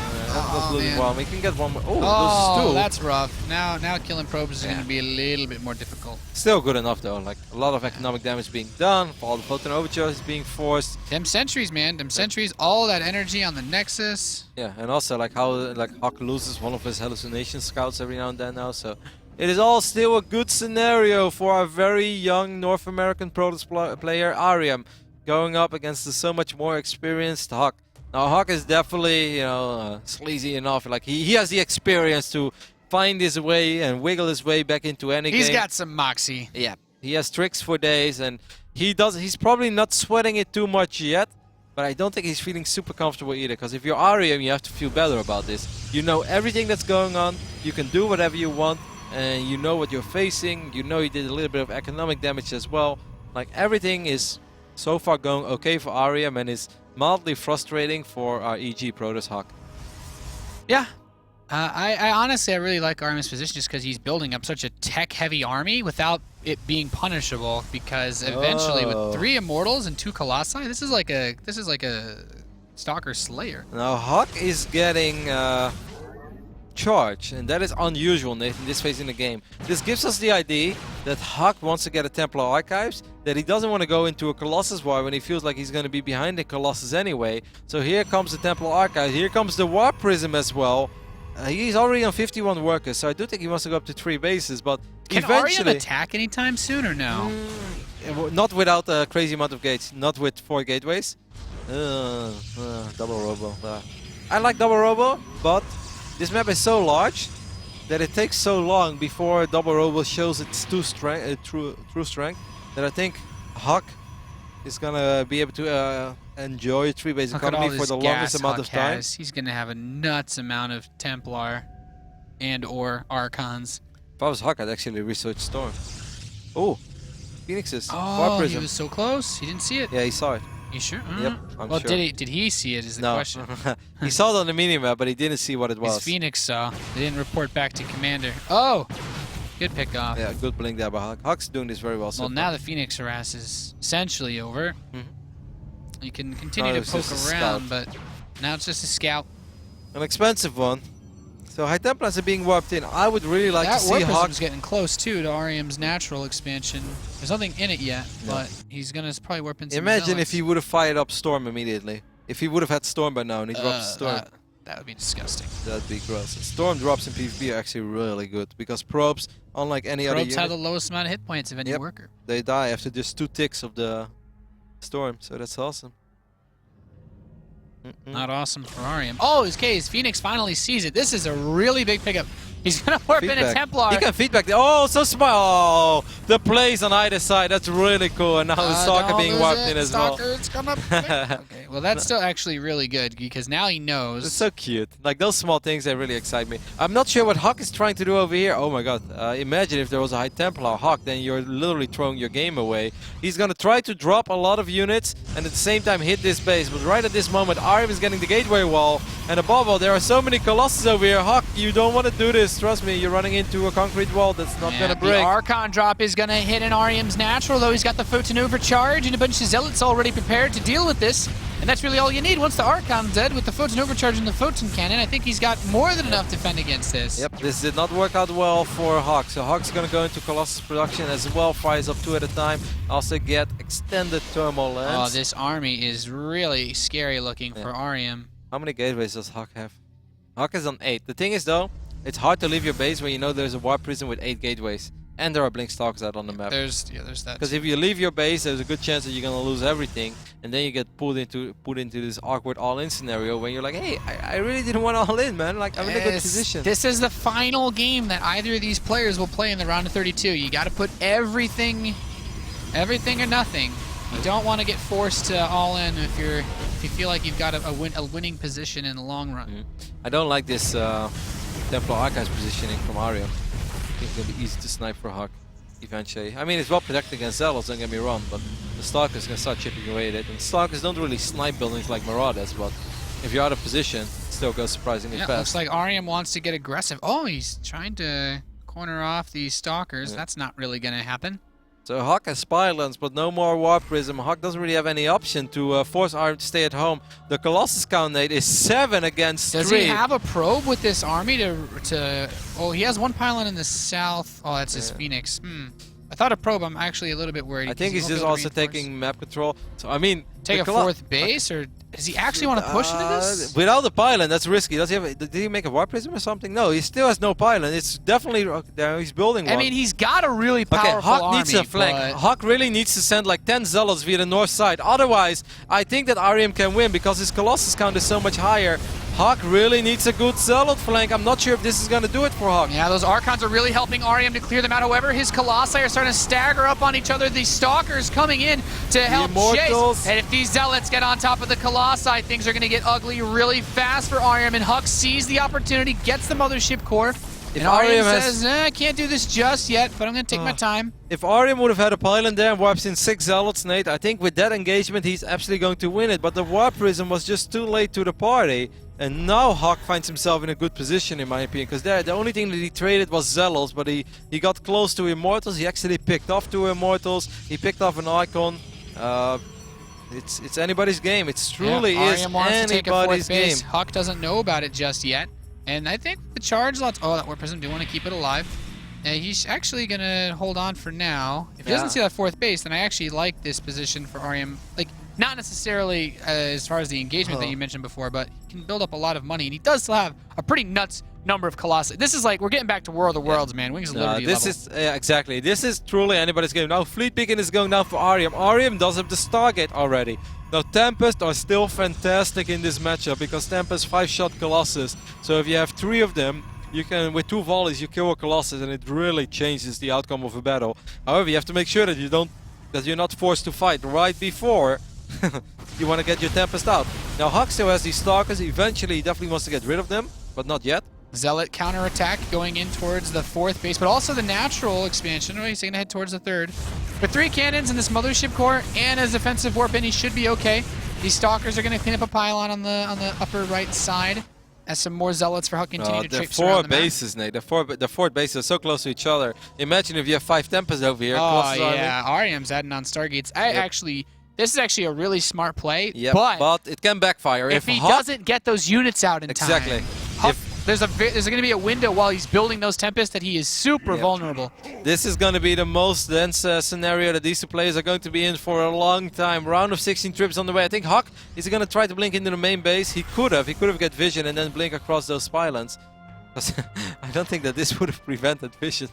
Well, we can get one more. Oh, those two.
That's rough. Now killing probes is going to be a little bit more difficult.
Still good enough though. Like a lot of economic damage being done. All the Photon Overcharge is being forced.
Them sentries, man. Them sentries. All that energy on the Nexus.
Yeah, and also like how HuK loses one of his hallucination scouts every now and then now. So it is all still a good scenario for our very young North American Protoss player Arium, going up against the so much more experienced HuK. Now HuK is definitely, you know, sleazy enough. Like he has the experience to find his way and wiggle his way back into any game.
He's got some moxie.
Yeah, he has tricks for days, and he's probably not sweating it too much yet. But I don't think he's feeling super comfortable either, because if you're Arium, you have to feel better about this. You know everything that's going on. You can do whatever you want, and you know what you're facing. You know you did a little bit of economic damage as well. Like everything is so far going okay for Arium, and is mildly frustrating for our EG Protoss HuK.
Yeah. I honestly, I really like Arium's position just because he's building up such a tech-heavy army without it being punishable. Because eventually, with 3 Immortals and 2 Colossi, this is like a Stalker Slayer.
Now HuK is getting charge, and that is unusual in this phase in the game. This gives us the idea that HuK wants to get a Templar Archives, that he doesn't want to go into a Colossus war when he feels like he's going to be behind the Colossus anyway. So here comes the Templar Archives, here comes the War Prism as well. He's already on 51 workers, so I do think he wants to go up to 3 bases, but
can
eventually...
Arium attack anytime soon or no?
Not without a crazy amount of gates, not with 4 gateways. Double Robo. I like Double Robo, but this map is so large that it takes so long before Double Robo shows its true strength, that I think HuK is gonna be able to enjoy 3-base economy for the longest amount of time.
He's gonna have a nuts amount of Templar and or Archons.
If I was HuK, I'd actually research Storm. Oh, Phoenixes.
Oh, he was so close. He didn't see it.
Yeah, he saw it.
You sure?
Yep, I'm
well,
sure.
did he see it is the question.
He saw it on the minimap, but he didn't see what it was.
His Phoenix saw. They didn't report back to Commander. Oh! Good pick off.
Yeah, good blink there by HuK. HuK's doing this very well so
Well,
far.
now the Phoenix harass is essentially over. You can continue to poke around, but now it's just a scout.
An expensive one. So High Templars are being warped in. I would really like to see
That
HuK.
warp is getting close too to Arium's natural expansion. There's nothing in it yet, but he's gonna probably warp in some
Imagine
zealots.
if he would have fired up Storm immediately. If he would have had Storm by now and he drops Storm.
That would be disgusting.
That'd be gross. Storm drops in PvP are actually really good because probes, unlike any other
Probes
unit,
have the lowest amount of hit points of any worker.
they die after just 2 ticks of the Storm, so that's awesome.
Not awesome for Arium. Oh, his Phoenix finally sees it. This is a really big pickup. He's going to warp in a Templar.
He can feedback. Oh, so small. Oh, the plays on either side. That's really cool. And now the Stalker being warped in as well.
Stalker's coming up. Okay, well, that's still actually really good because now he knows.
It's so cute. Like, those small things, they really excite me. I'm not sure what HuK is trying to do over here. Oh, my God. Imagine if there was a High Templar HuK, then you're literally throwing your game away. He's going to try to drop a lot of units and at the same time hit this base. But right at this moment, Arium is getting the gateway wall. And above all, there are so many Colossus over here. HuK, you don't want to do this. Trust me, you're running into a concrete wall that's not going to break.
The Archon drop is going to hit an Arium's natural, though he's got the Photon Overcharge and a bunch of Zealots already prepared to deal with this. And that's really all you need once the Archon's dead with the Photon Overcharge and the Photon Cannon. I think he's got more than enough to defend against this.
Yep, this did not work out well for HuK. So HuK's going to go into Colossus production as well, fires up 2 at a time. Also get extended thermal lens.
Oh, this army is really scary looking for Arium.
How many gateways does HuK have? HuK is on 8. The thing is though, it's hard to leave your base when you know there's a warp prison with 8 gateways. And there are blink stalkers out on the map.
There's that.
Because if you leave your base, there's a good chance that you're gonna lose everything, and then you get put into this awkward all-in scenario when you're like, hey, I really didn't want all in, man. Like, I'm in a good position.
This is the final game that either of these players will play in the round of 32. You got to put everything or nothing. You don't want to get forced to all in if you feel like you've got a winning position in the long run.
I don't like this Templar Archives positioning from Arium. I think it's going to be easy to snipe for HuK eventually. I mean, it's well protected against Zealots, don't get me wrong, but the Stalker's going to start chipping away at it. And Stalkers don't really snipe buildings like Marauders, but if you're out of position, it still goes surprisingly fast.
Looks like Arium wants to get aggressive. Oh, he's trying to corner off these Stalkers. That's not really going to happen.
So HuK has Spylance, but no more Warp Prism. HuK doesn't really have any option to force Arium to stay at home. The Colossus count, Nate, is 7 against 3.
Does he have a probe with this army to? Oh, he has one pylon in the south. Oh, that's his Phoenix. I thought a probe. I'm actually a little bit worried.
I think he's just also taking map control. So I mean,
take a 4th base, or does he actually want to push into this?
Without the pylon, that's risky. Does he have? Did he make a Warp Prism or something? No, he still has no pylon. It's definitely he's building one.
I mean, he's got a really powerful
HuK
army.
needs a flank. HuK really needs to send like 10 Zealots via the north side. Otherwise, I think that Arium can win because his Colossus count is so much higher. HuK really needs a good Zealot flank. I'm not sure if this is going to do it for HuK.
Yeah, those Archons are really helping Arium to clear them out. However, his Colossi are starting to stagger up on each other. These Stalkers coming in to help chase. And if these Zealots get on top of the Colossi, things are going to get ugly really fast for Arium. And HuK sees the opportunity, gets the Mothership Core. And Arium says, I can't do this just yet, but I'm going to take my time.
If Arium would have had a pylon there and warps in 6 Zealots, Nate, I think with that engagement, he's absolutely going to win it. But the Warp Prism was just too late to the party. And now HuK finds himself in a good position, in my opinion, because the only thing that he traded was Zealots, but he got close to Immortals. He actually picked off 2 Immortals. He picked off an Icon. It's anybody's game. It truly is
Arium wants to take a 4th
game.
base. HuK doesn't know about it just yet. And I think the charge lots. Oh, that Warp Prism do want to keep it alive. He's actually going to hold on for now. If he doesn't see that 4th base, then I actually like this position for Arium. Like, not necessarily as far as the engagement that you mentioned before, but he can build up a lot of money, and he does still have a pretty nuts number of Colossi. This is like, we're getting back to War of the Worlds, man. Wings of Liberty level.
Exactly. This is truly anybody's game. Now, Fleet Beacon is going down for Arium. Arium does have the Stargate already. Now, Tempest are still fantastic in this matchup because Tempest 5-shot Colossus. So if you have 3 of them, you can, with 2 volleys, you kill a Colossus, and it really changes the outcome of a battle. However, you have to make sure that you're not forced to fight right before you want to get your Tempest out. Now, HuK still has these Stalkers. Eventually, he definitely wants to get rid of them, but not yet.
Zealot counterattack going in towards the 4th base, but also the natural expansion. Oh, he's going to head towards the 3rd. With 3 cannons in this Mothership Core and his defensive warp in, he should be okay. These Stalkers are going to clean up a pylon on the upper right side as some more Zealots for HuK continue to traipse around the map.
4 bases, Nate. The 4 bases are so close to each other. Imagine if you have 5 Tempests over here.
Oh, yeah. Arium's adding on Stargates. I actually this is actually a really smart play.
Yeah,
but
it can backfire
if he
HuK
doesn't get those units out in
exactly.
time. HuK, there's going to be a window while he's building those Tempests that he is super vulnerable.
This is going to be the most dense scenario that these two players are going to be in for a long time. Round of 16 trips on the way. I think HuK is going to try to blink into the main base. He could have get vision and then blink across those spylands. I don't think that this would have prevented vision.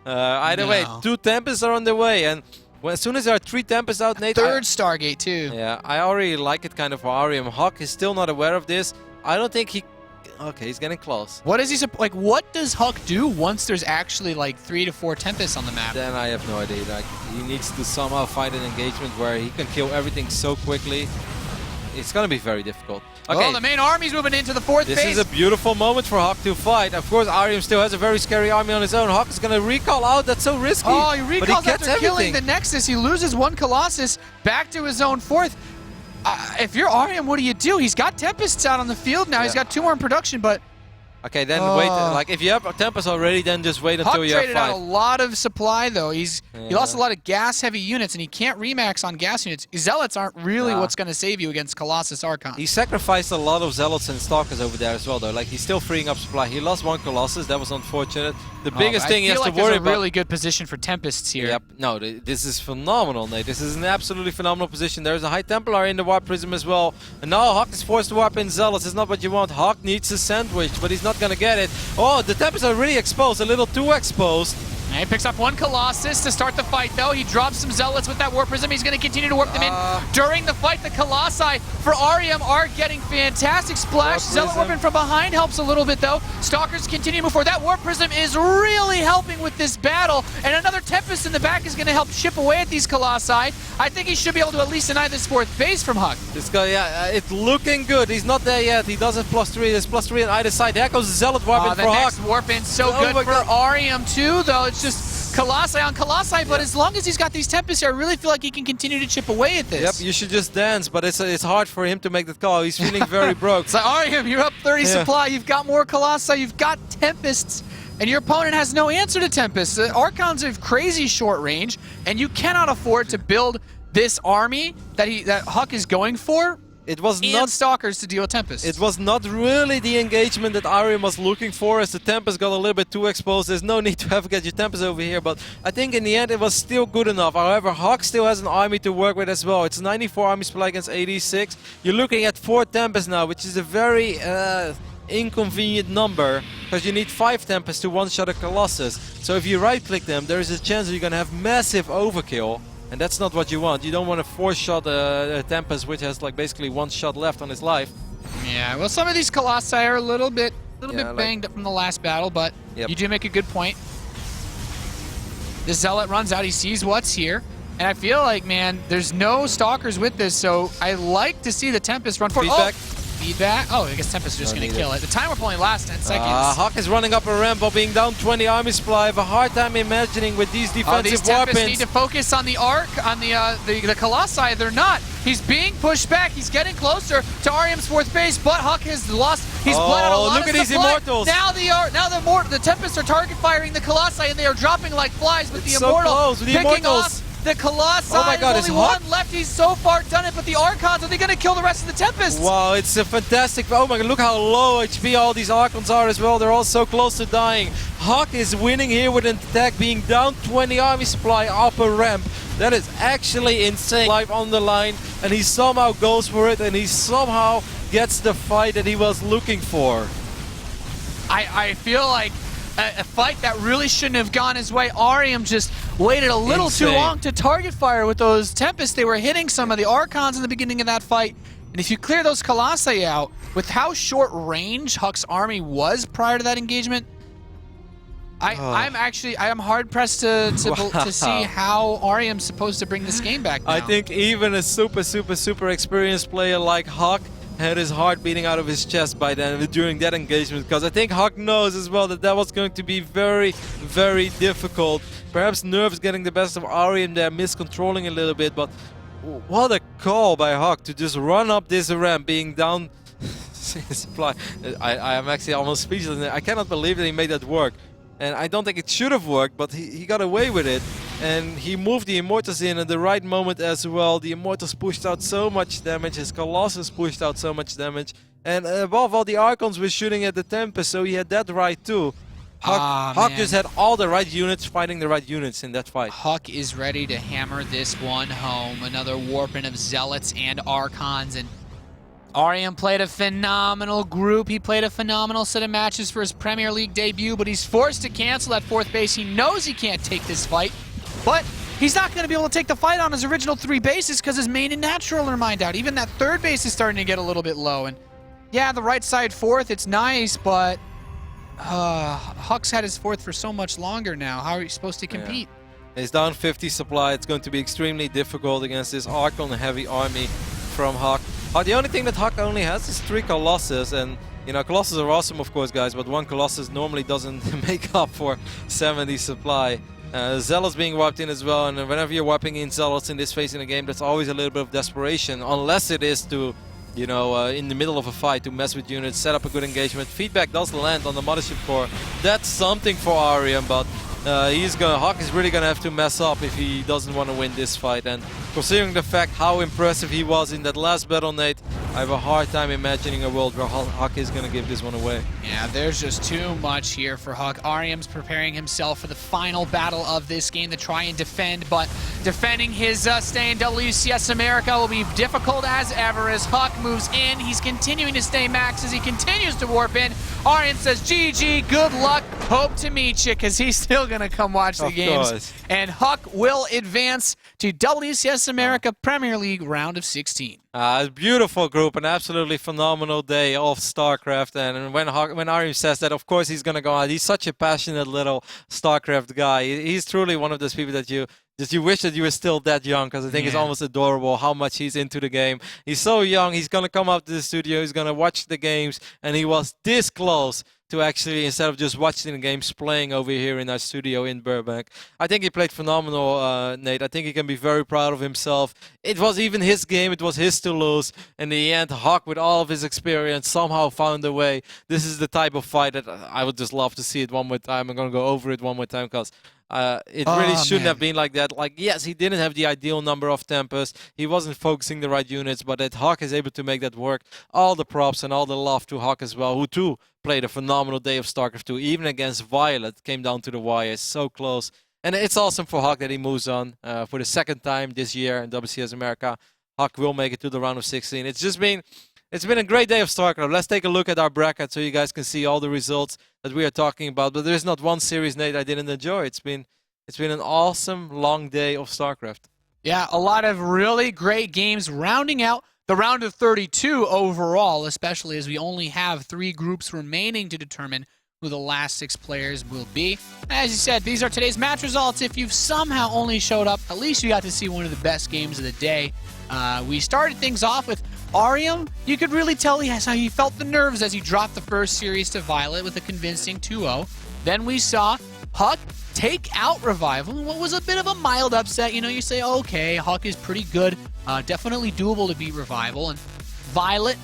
Either way, 2 Tempests are on the way, and as soon as there are 3 Tempests out, Nate.
Third Stargate too.
Yeah, I already like it kind of for Arium. HuK is still not aware of this. I don't think he. Okay, he's getting close.
What is he like? What does HuK do once there's actually like 3 to 4 Tempests on the map?
Then I have no idea. Like, he needs to somehow find an engagement where he can kill everything so quickly. It's gonna be very difficult. Okay.
Well, the main army's moving into the 4th phase.
This is a beautiful moment for HuK to fight. Of course, Arium still has a very scary army on his own. HuK is gonna recall out. That's so risky.
Oh, he recalls
he
after killing the Nexus. He loses 1 Colossus back to his own 4th. If you're Arium, what do? He's got Tempests out on the field now. He's got 2 more in production, but...
Okay, then wait. Like, if you have a Tempest already, then just wait until you have 5.
HuK traded out a lot of supply, though. He lost a lot of gas-heavy units, and he can't remax on gas units. Zealots aren't really what's going to save you against Colossus Archon.
He sacrificed a lot of Zealots and Stalkers over there as well, though. Like, he's still freeing up supply. He lost 1 Colossus. That was unfortunate. The biggest thing he has to worry about...
a really good position for Tempests here.
Yep. No, this is phenomenal, Nate. This is an absolutely phenomenal position. There's a High Templar in the Warp Prism as well. And now HuK is forced to warp in Zealots. It's not what you want. HuK needs a sandwich, but he's not going to get it. Oh, the Tempests are really exposed, a little too exposed.
And he picks up 1 Colossus to start the fight, though. He drops some Zealots with that Warp Prism. He's going to continue to warp them in during the fight. The Colossi for Arium are getting fantastic splash. Zealot warping from behind helps a little bit, though. Stalkers continue to move forward. That Warp Prism is really helping with this battle. And another Tempest in the back is going to help chip away at these Colossi. I think he should be able to at least deny this 4th base from HuK.
This guy, it's looking good. He's not there yet. He does have +3. There's +3 on either side. There goes the Zealot warping for HuK.
The next warp in so good for Arium, too, though. It's just Colossi on Colossi, but as long as he's got these Tempests here, I really feel like he can continue to chip away at this.
Yep, you should just dance, but it's hard for him to make that call. He's feeling very broke.
So Arium, you're up 30 supply. You've got more Colossi. You've got Tempests, and your opponent has no answer to Tempests. The Archons have crazy short range, and you cannot afford to build this army that HuK is going for.
It was
and
not
Stalkers to deal with Tempest.
It was not really the engagement that Arium was looking for, as the Tempest got a little bit too exposed. There's no need to get your Tempest over here, but I think in the end it was still good enough. However, HuK still has an army to work with as well. It's 94 army supply against 86. You're looking at 4 Tempests now, which is a very inconvenient number, because you need 5 Tempests to one-shot a Colossus. So if you right-click them, there is a chance that you're going to have massive overkill. And that's not what you want. You don't want to 4-shot a Tempest which has like basically 1 shot left on his life.
Yeah, well, some of these Colossi are a little bit banged up from the last battle, but you do make a good point. The Zealot runs out. He sees what's here. And I feel like, man, there's no Stalkers with this, so I like to see the Tempest run forward.
Feedback.
Feedback. Oh, I guess Tempest is just going to kill it. The time warp only lasts 10 seconds.
HuK is running up a ramp while being down 20 army supply. I have a hard time imagining with these defensive
these Tempests
warpins.
need to focus on the Arc, on the Colossi. They're not. He's being pushed back. He's getting closer to Arium's 4th base, but HuK has lost. He's bled out a lot
look
of
at these
supply.
Immortals.
Now the Tempests are target firing the Colossi, and they are dropping like flies with the
so
Immortal
close with the
picking
Immortals.
off the Colossi.
Oh my God,
there's only 1 left. He's so far done it, but the Archons, are they going to kill the rest of the Tempests?
Wow, it's a fantastic... Oh my God, look how low HP all these Archons are as well. They're all so close to dying. HuK is winning here with an attack, being down 20 army supply up a ramp. That is actually insane. Life on the line, and he somehow goes for it, and he somehow gets the fight that he was looking for.
I feel like a fight that really shouldn't have gone his way. Arium just waited a little too long to target fire with those Tempests. They were hitting some of the Archons in the beginning of that fight. And if you clear those Colossi out, with how short range HuK's army was prior to that engagement, I am hard pressed to see how Arium's supposed to bring this game back now.
I think even a super experienced player like HuK had his heart beating out of his chest by then during that engagement, because I think HuK knows as well that was going to be very difficult. Perhaps nerves getting the best of Arium there, miscontrolling a little bit, but what a call by HuK to just run up this ramp, being down supply. I am actually almost speechless. I cannot believe that he made that work. And I don't think it should have worked, but he got away with it. and he moved the Immortals in at the right moment as well. The Immortals pushed out so much damage, his Colossus pushed out so much damage, and above all, the Archons were shooting at the Tempest, so he had that right too. HuK just had all the right units fighting the right units in that fight.
HuK is ready to hammer this one home. Another warping of Zealots and Archons, and Arium played a phenomenal group. He played a phenomenal set of matches for his Premier League debut, but he's forced to cancel at 4th base. He knows he can't take this fight, but he's not going to be able to take the fight on his original 3 bases because his main and natural are mined out. Even that 3rd base is starting to get a little bit low. And yeah, the right side 4th, it's nice, but HuK's had his 4th for so much longer now. How are you supposed to compete?
Yeah. He's down 50 supply. It's going to be extremely difficult against this Archon-heavy army from HuK. The only thing that HuK only has is 3 Colossus, and you know, Colossus are awesome, of course, guys, but 1 Colossus normally doesn't make up for 70 supply. Zealots being wiped in as well, and whenever you're wiping in Zealots in this phase in the game, that's always a little bit of desperation, unless it is to, you know, in the middle of a fight, to mess with units, set up a good engagement. Feedback does land on the Mothership Core. That's something for Arium, but HuK is really going to have to mess up if he doesn't want to win this fight. And considering the fact how impressive he was in that last battle, Nate, I have a hard time imagining a world where HuK is going to give this one away.
Yeah, there's just too much here for HuK. Arium's preparing himself for the final battle of this game to try and defend, but defending his stay in WCS America will be difficult as ever as HuK moves in. He's continuing to stay max as he continues to warp in. Arium says, GG, good luck, hope to meet you, because he's still going to come watch the games.
Course.
And HuK will advance to WCS America Premier League round of 16.
A beautiful group, an absolutely phenomenal day of StarCraft, and when Arium says that, of course he's gonna go out. He's such a passionate little StarCraft guy. He's truly one of those people that you wish that you were still that young, because I think it's almost adorable how much he's into the game. He's so young. He's gonna come up to the studio. He's gonna watch the games, and he was this close to actually, instead of just watching the games, playing over here in our studio in Burbank. I think he played phenomenal, Nate. I think he can be very proud of himself. It was even his game. It was his to lose. In the end, HuK, with all of his experience, somehow found a way. This is the type of fight that I would just love to see it one more time. I'm going to go over it one more time because it really shouldn't have been like that. Like, yes, he didn't have the ideal number of Tempest. He wasn't focusing the right units, but that HuK is able to make that work. All the props and all the love to HuK as well, who too played a phenomenal day of StarCraft 2, even against Violet. Came down to the wire, so close. And it's awesome for HuK that he moves on for the 2nd time this year in WCS America. HuK will make it to the round of 16. It's been a great day of StarCraft. Let's take a look at our bracket so you guys can see all the results that we are talking about. But there's not one series, Nate, I didn't enjoy. It's been an awesome, long day of StarCraft.
Yeah, a lot of really great games rounding out the round of 32 overall, especially as we only have 3 groups remaining to determine who the last 6 players will be. As you said, these are today's match results. If you've somehow only showed up, at least you got to see one of the best games of the day. We started things off with Arium. You could really tell how he felt the nerves as he dropped the first series to Violet with a convincing 2-0. Then we saw HuK take out Revival in what was a bit of a mild upset. You know, you say, okay, HuK is pretty good, definitely doable to beat Revival. And Violet,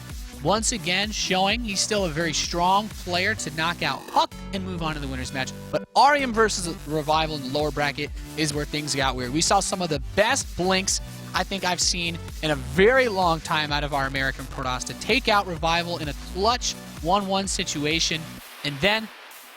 once again, showing he's still a very strong player to knock out HuK and move on to the winner's match. But Arium versus Revival in the lower bracket is where things got weird. We saw some of the best blinks I think I've seen in a very long time out of our American Protoss to take out Revival in a clutch 1-1 situation. And then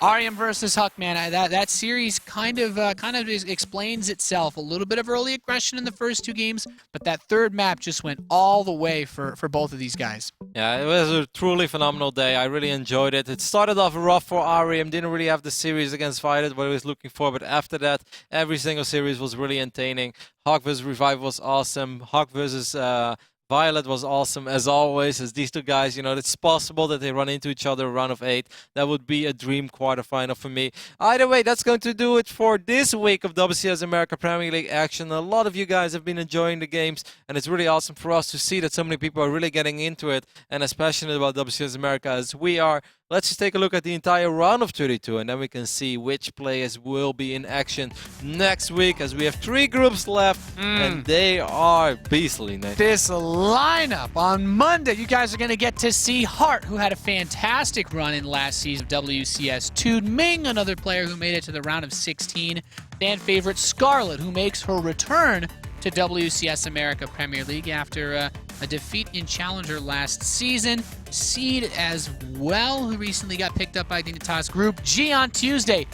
Arium versus HuK, man, that series kind of explains itself. A little bit of early aggression in the first 2 games, but that 3rd map just went all the way for both of these guys.
Yeah, it was a truly phenomenal day. I really enjoyed it. It started off rough for Arium. Didn't really have the series against Violet what he was looking for, but after that, every single series was really entertaining. HuK versus Revival was awesome. HuK versus Violet was awesome as always, as these 2 guys, you know, it's possible that they run into each other a round of 8. That would be a dream quarterfinal for me. Either way, that's going to do it for this week of WCS America Premier League action. A lot of you guys have been enjoying the games, and it's really awesome for us to see that so many people are really getting into it and as passionate about WCS America as we are. Let's just take a look at the entire round of 32, and then we can see which players will be in action next week, as we have 3 groups left, and they are beastly, Nate.
This lineup on Monday, you guys are going to get to see Hart, who had a fantastic run in last season of WCS. Toon Ming, another player who made it to the round of 16. fan favorite Scarlet, who makes her return to WCS America Premier League after a defeat in Challenger last season. Seed as well, who recently got picked up by Dignitas Group G on Tuesday.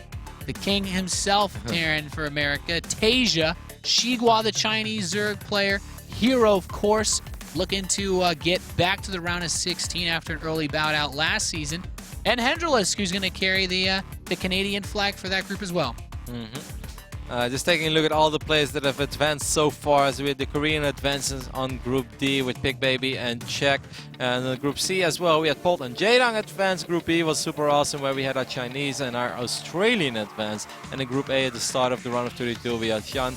The king himself, Terran for America. Tasia, Shigua, the Chinese Zerg player. Hero, of course, looking to get back to the round of 16 after an early bout out last season. And Hendralisk, who's going to carry the Canadian flag for that group as well.
Just taking a look at all the players that have advanced so far, as we had the Korean advances on Group D with Big Baby and Czech, and Group C as well. We had Polt and Jaedong advance. Group E was super awesome, where we had our Chinese and our Australian advance. And in Group A at the start of the round of 32, we had Xian,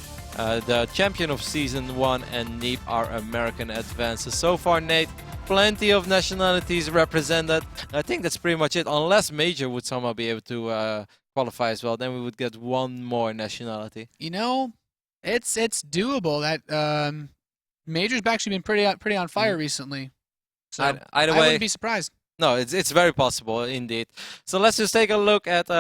the champion of Season 1, and Neep, our American advances. So far, Nate, plenty of nationalities represented. I think that's pretty much it, unless Major would somehow be able to qualify as well. Then we would get one more nationality.
You know, it's doable. That Major's actually been pretty on fire recently. So
either way,
I wouldn't be surprised.
No, it's very possible indeed. So let's just take a look at,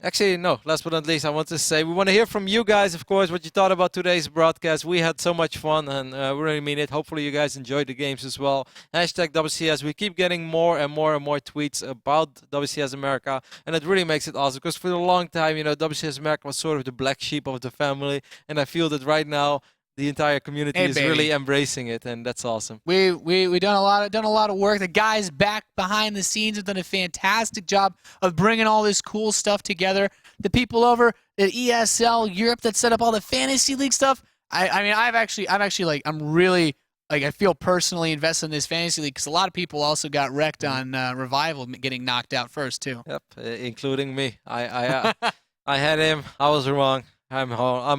actually no, last but not least, I want to say we want to hear from you guys, of course, what you thought about today's broadcast. We had so much fun, and we really mean it. Hopefully you guys enjoyed the games as well. Hashtag WCS. We keep getting more and more and more tweets about WCS America, and it really makes it awesome, because for a long time, you know, WCS America was sort of the black sheep of the family, and I feel that right now the entire community is really embracing it, and that's awesome.
We done a lot of work. The guys back behind the scenes have done a fantastic job of bringing all this cool stuff together. The people over at ESL Europe that set up all the fantasy league stuff. I mean, I'm really I feel personally invested in this fantasy league, because a lot of people also got wrecked on Revival getting knocked out first too.
Yep, including me. I had him. I was wrong. I'm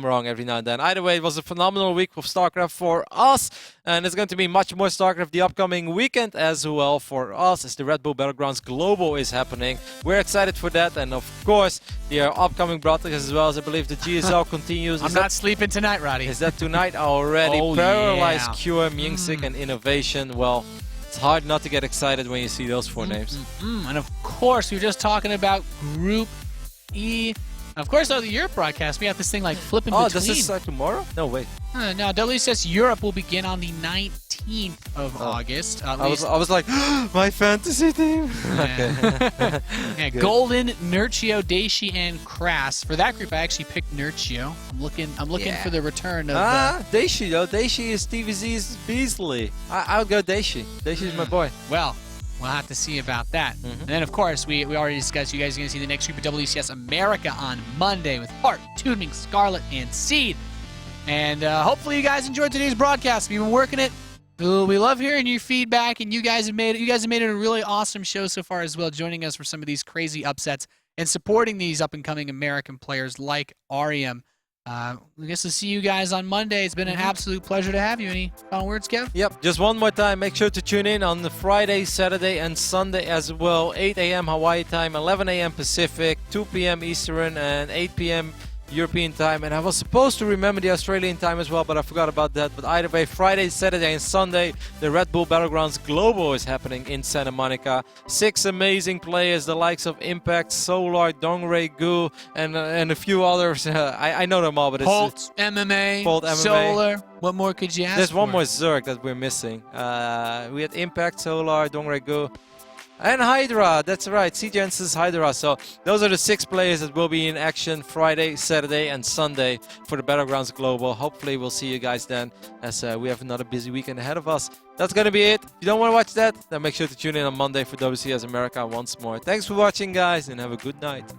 wrong every now and then. Either way, it was a phenomenal week of StarCraft for us, and it's going to be much more StarCraft the upcoming weekend as well for us, as the Red Bull Battlegrounds Global is happening. We're excited for that, and of course, the upcoming broadcast as well, as I believe the GSL continues.
I'm not sleeping tonight, Roddy.
Is that tonight already?
Oh,
Paralyzed,
yeah.
Cure, Myungsik, and Innovation. Well, it's hard not to get excited when you see those four names.
And of course, we were just talking about Group E. Of course, though, the Europe broadcast, we have this thing like flipping between.
Oh, does this start tomorrow? No, wait.
No, WCS Europe will begin on the 19th of August.
I was like, my fantasy team.
Yeah. Yeah, Golden, Nurchio, Daishi, and Crass. For that group, I actually picked Nurchio. I'm looking for the return of.
Daishi though. Daishi is TVZ's Beasley. I would go Daishi. Daishi is my boy.
Well, we'll have to see about that. And then, of course, we already discussed, you guys are going to see the next group of WCS America on Monday with Heart, Tuning, Scarlet, and Seed. And hopefully you guys enjoyed today's broadcast. We've been working it. We love hearing your feedback, and you guys have made it a really awesome show so far as well, joining us for some of these crazy upsets and supporting these up-and-coming American players like Arium. I guess we'll see you guys on Monday. It's been an absolute pleasure to have you. Any final words, Kev?
Yep, just one more time. Make sure to tune in on the Friday, Saturday, and Sunday as well. 8 a.m. Hawaii time, 11 a.m. Pacific, 2 p.m. Eastern, and 8 p.m. European time. And I was supposed to remember the Australian time as well, but I forgot about that. But either way, Friday, Saturday, and Sunday, the Red Bull Battlegrounds Global is happening in Santa Monica. 6 amazing players, the likes of Impact, Solar, Dongray, Gu, and a few others. I know them all, but it's
Polt, MMA,
MMA.
Solar. What more could you ask
There's one
for?
more Zerg that we're missing. We had Impact, Solar, Dongray, Gu, and Hydra. That's right, C. Jensen's Hydra. So those are the 6 players that will be in action Friday, Saturday, and Sunday for the Battlegrounds Global. Hopefully we'll see you guys then, as we have another busy weekend ahead of us. That's going to be it. If you don't want to watch that, then make sure to tune in on Monday for WCS America once more. Thanks for watching, guys, and have a good night.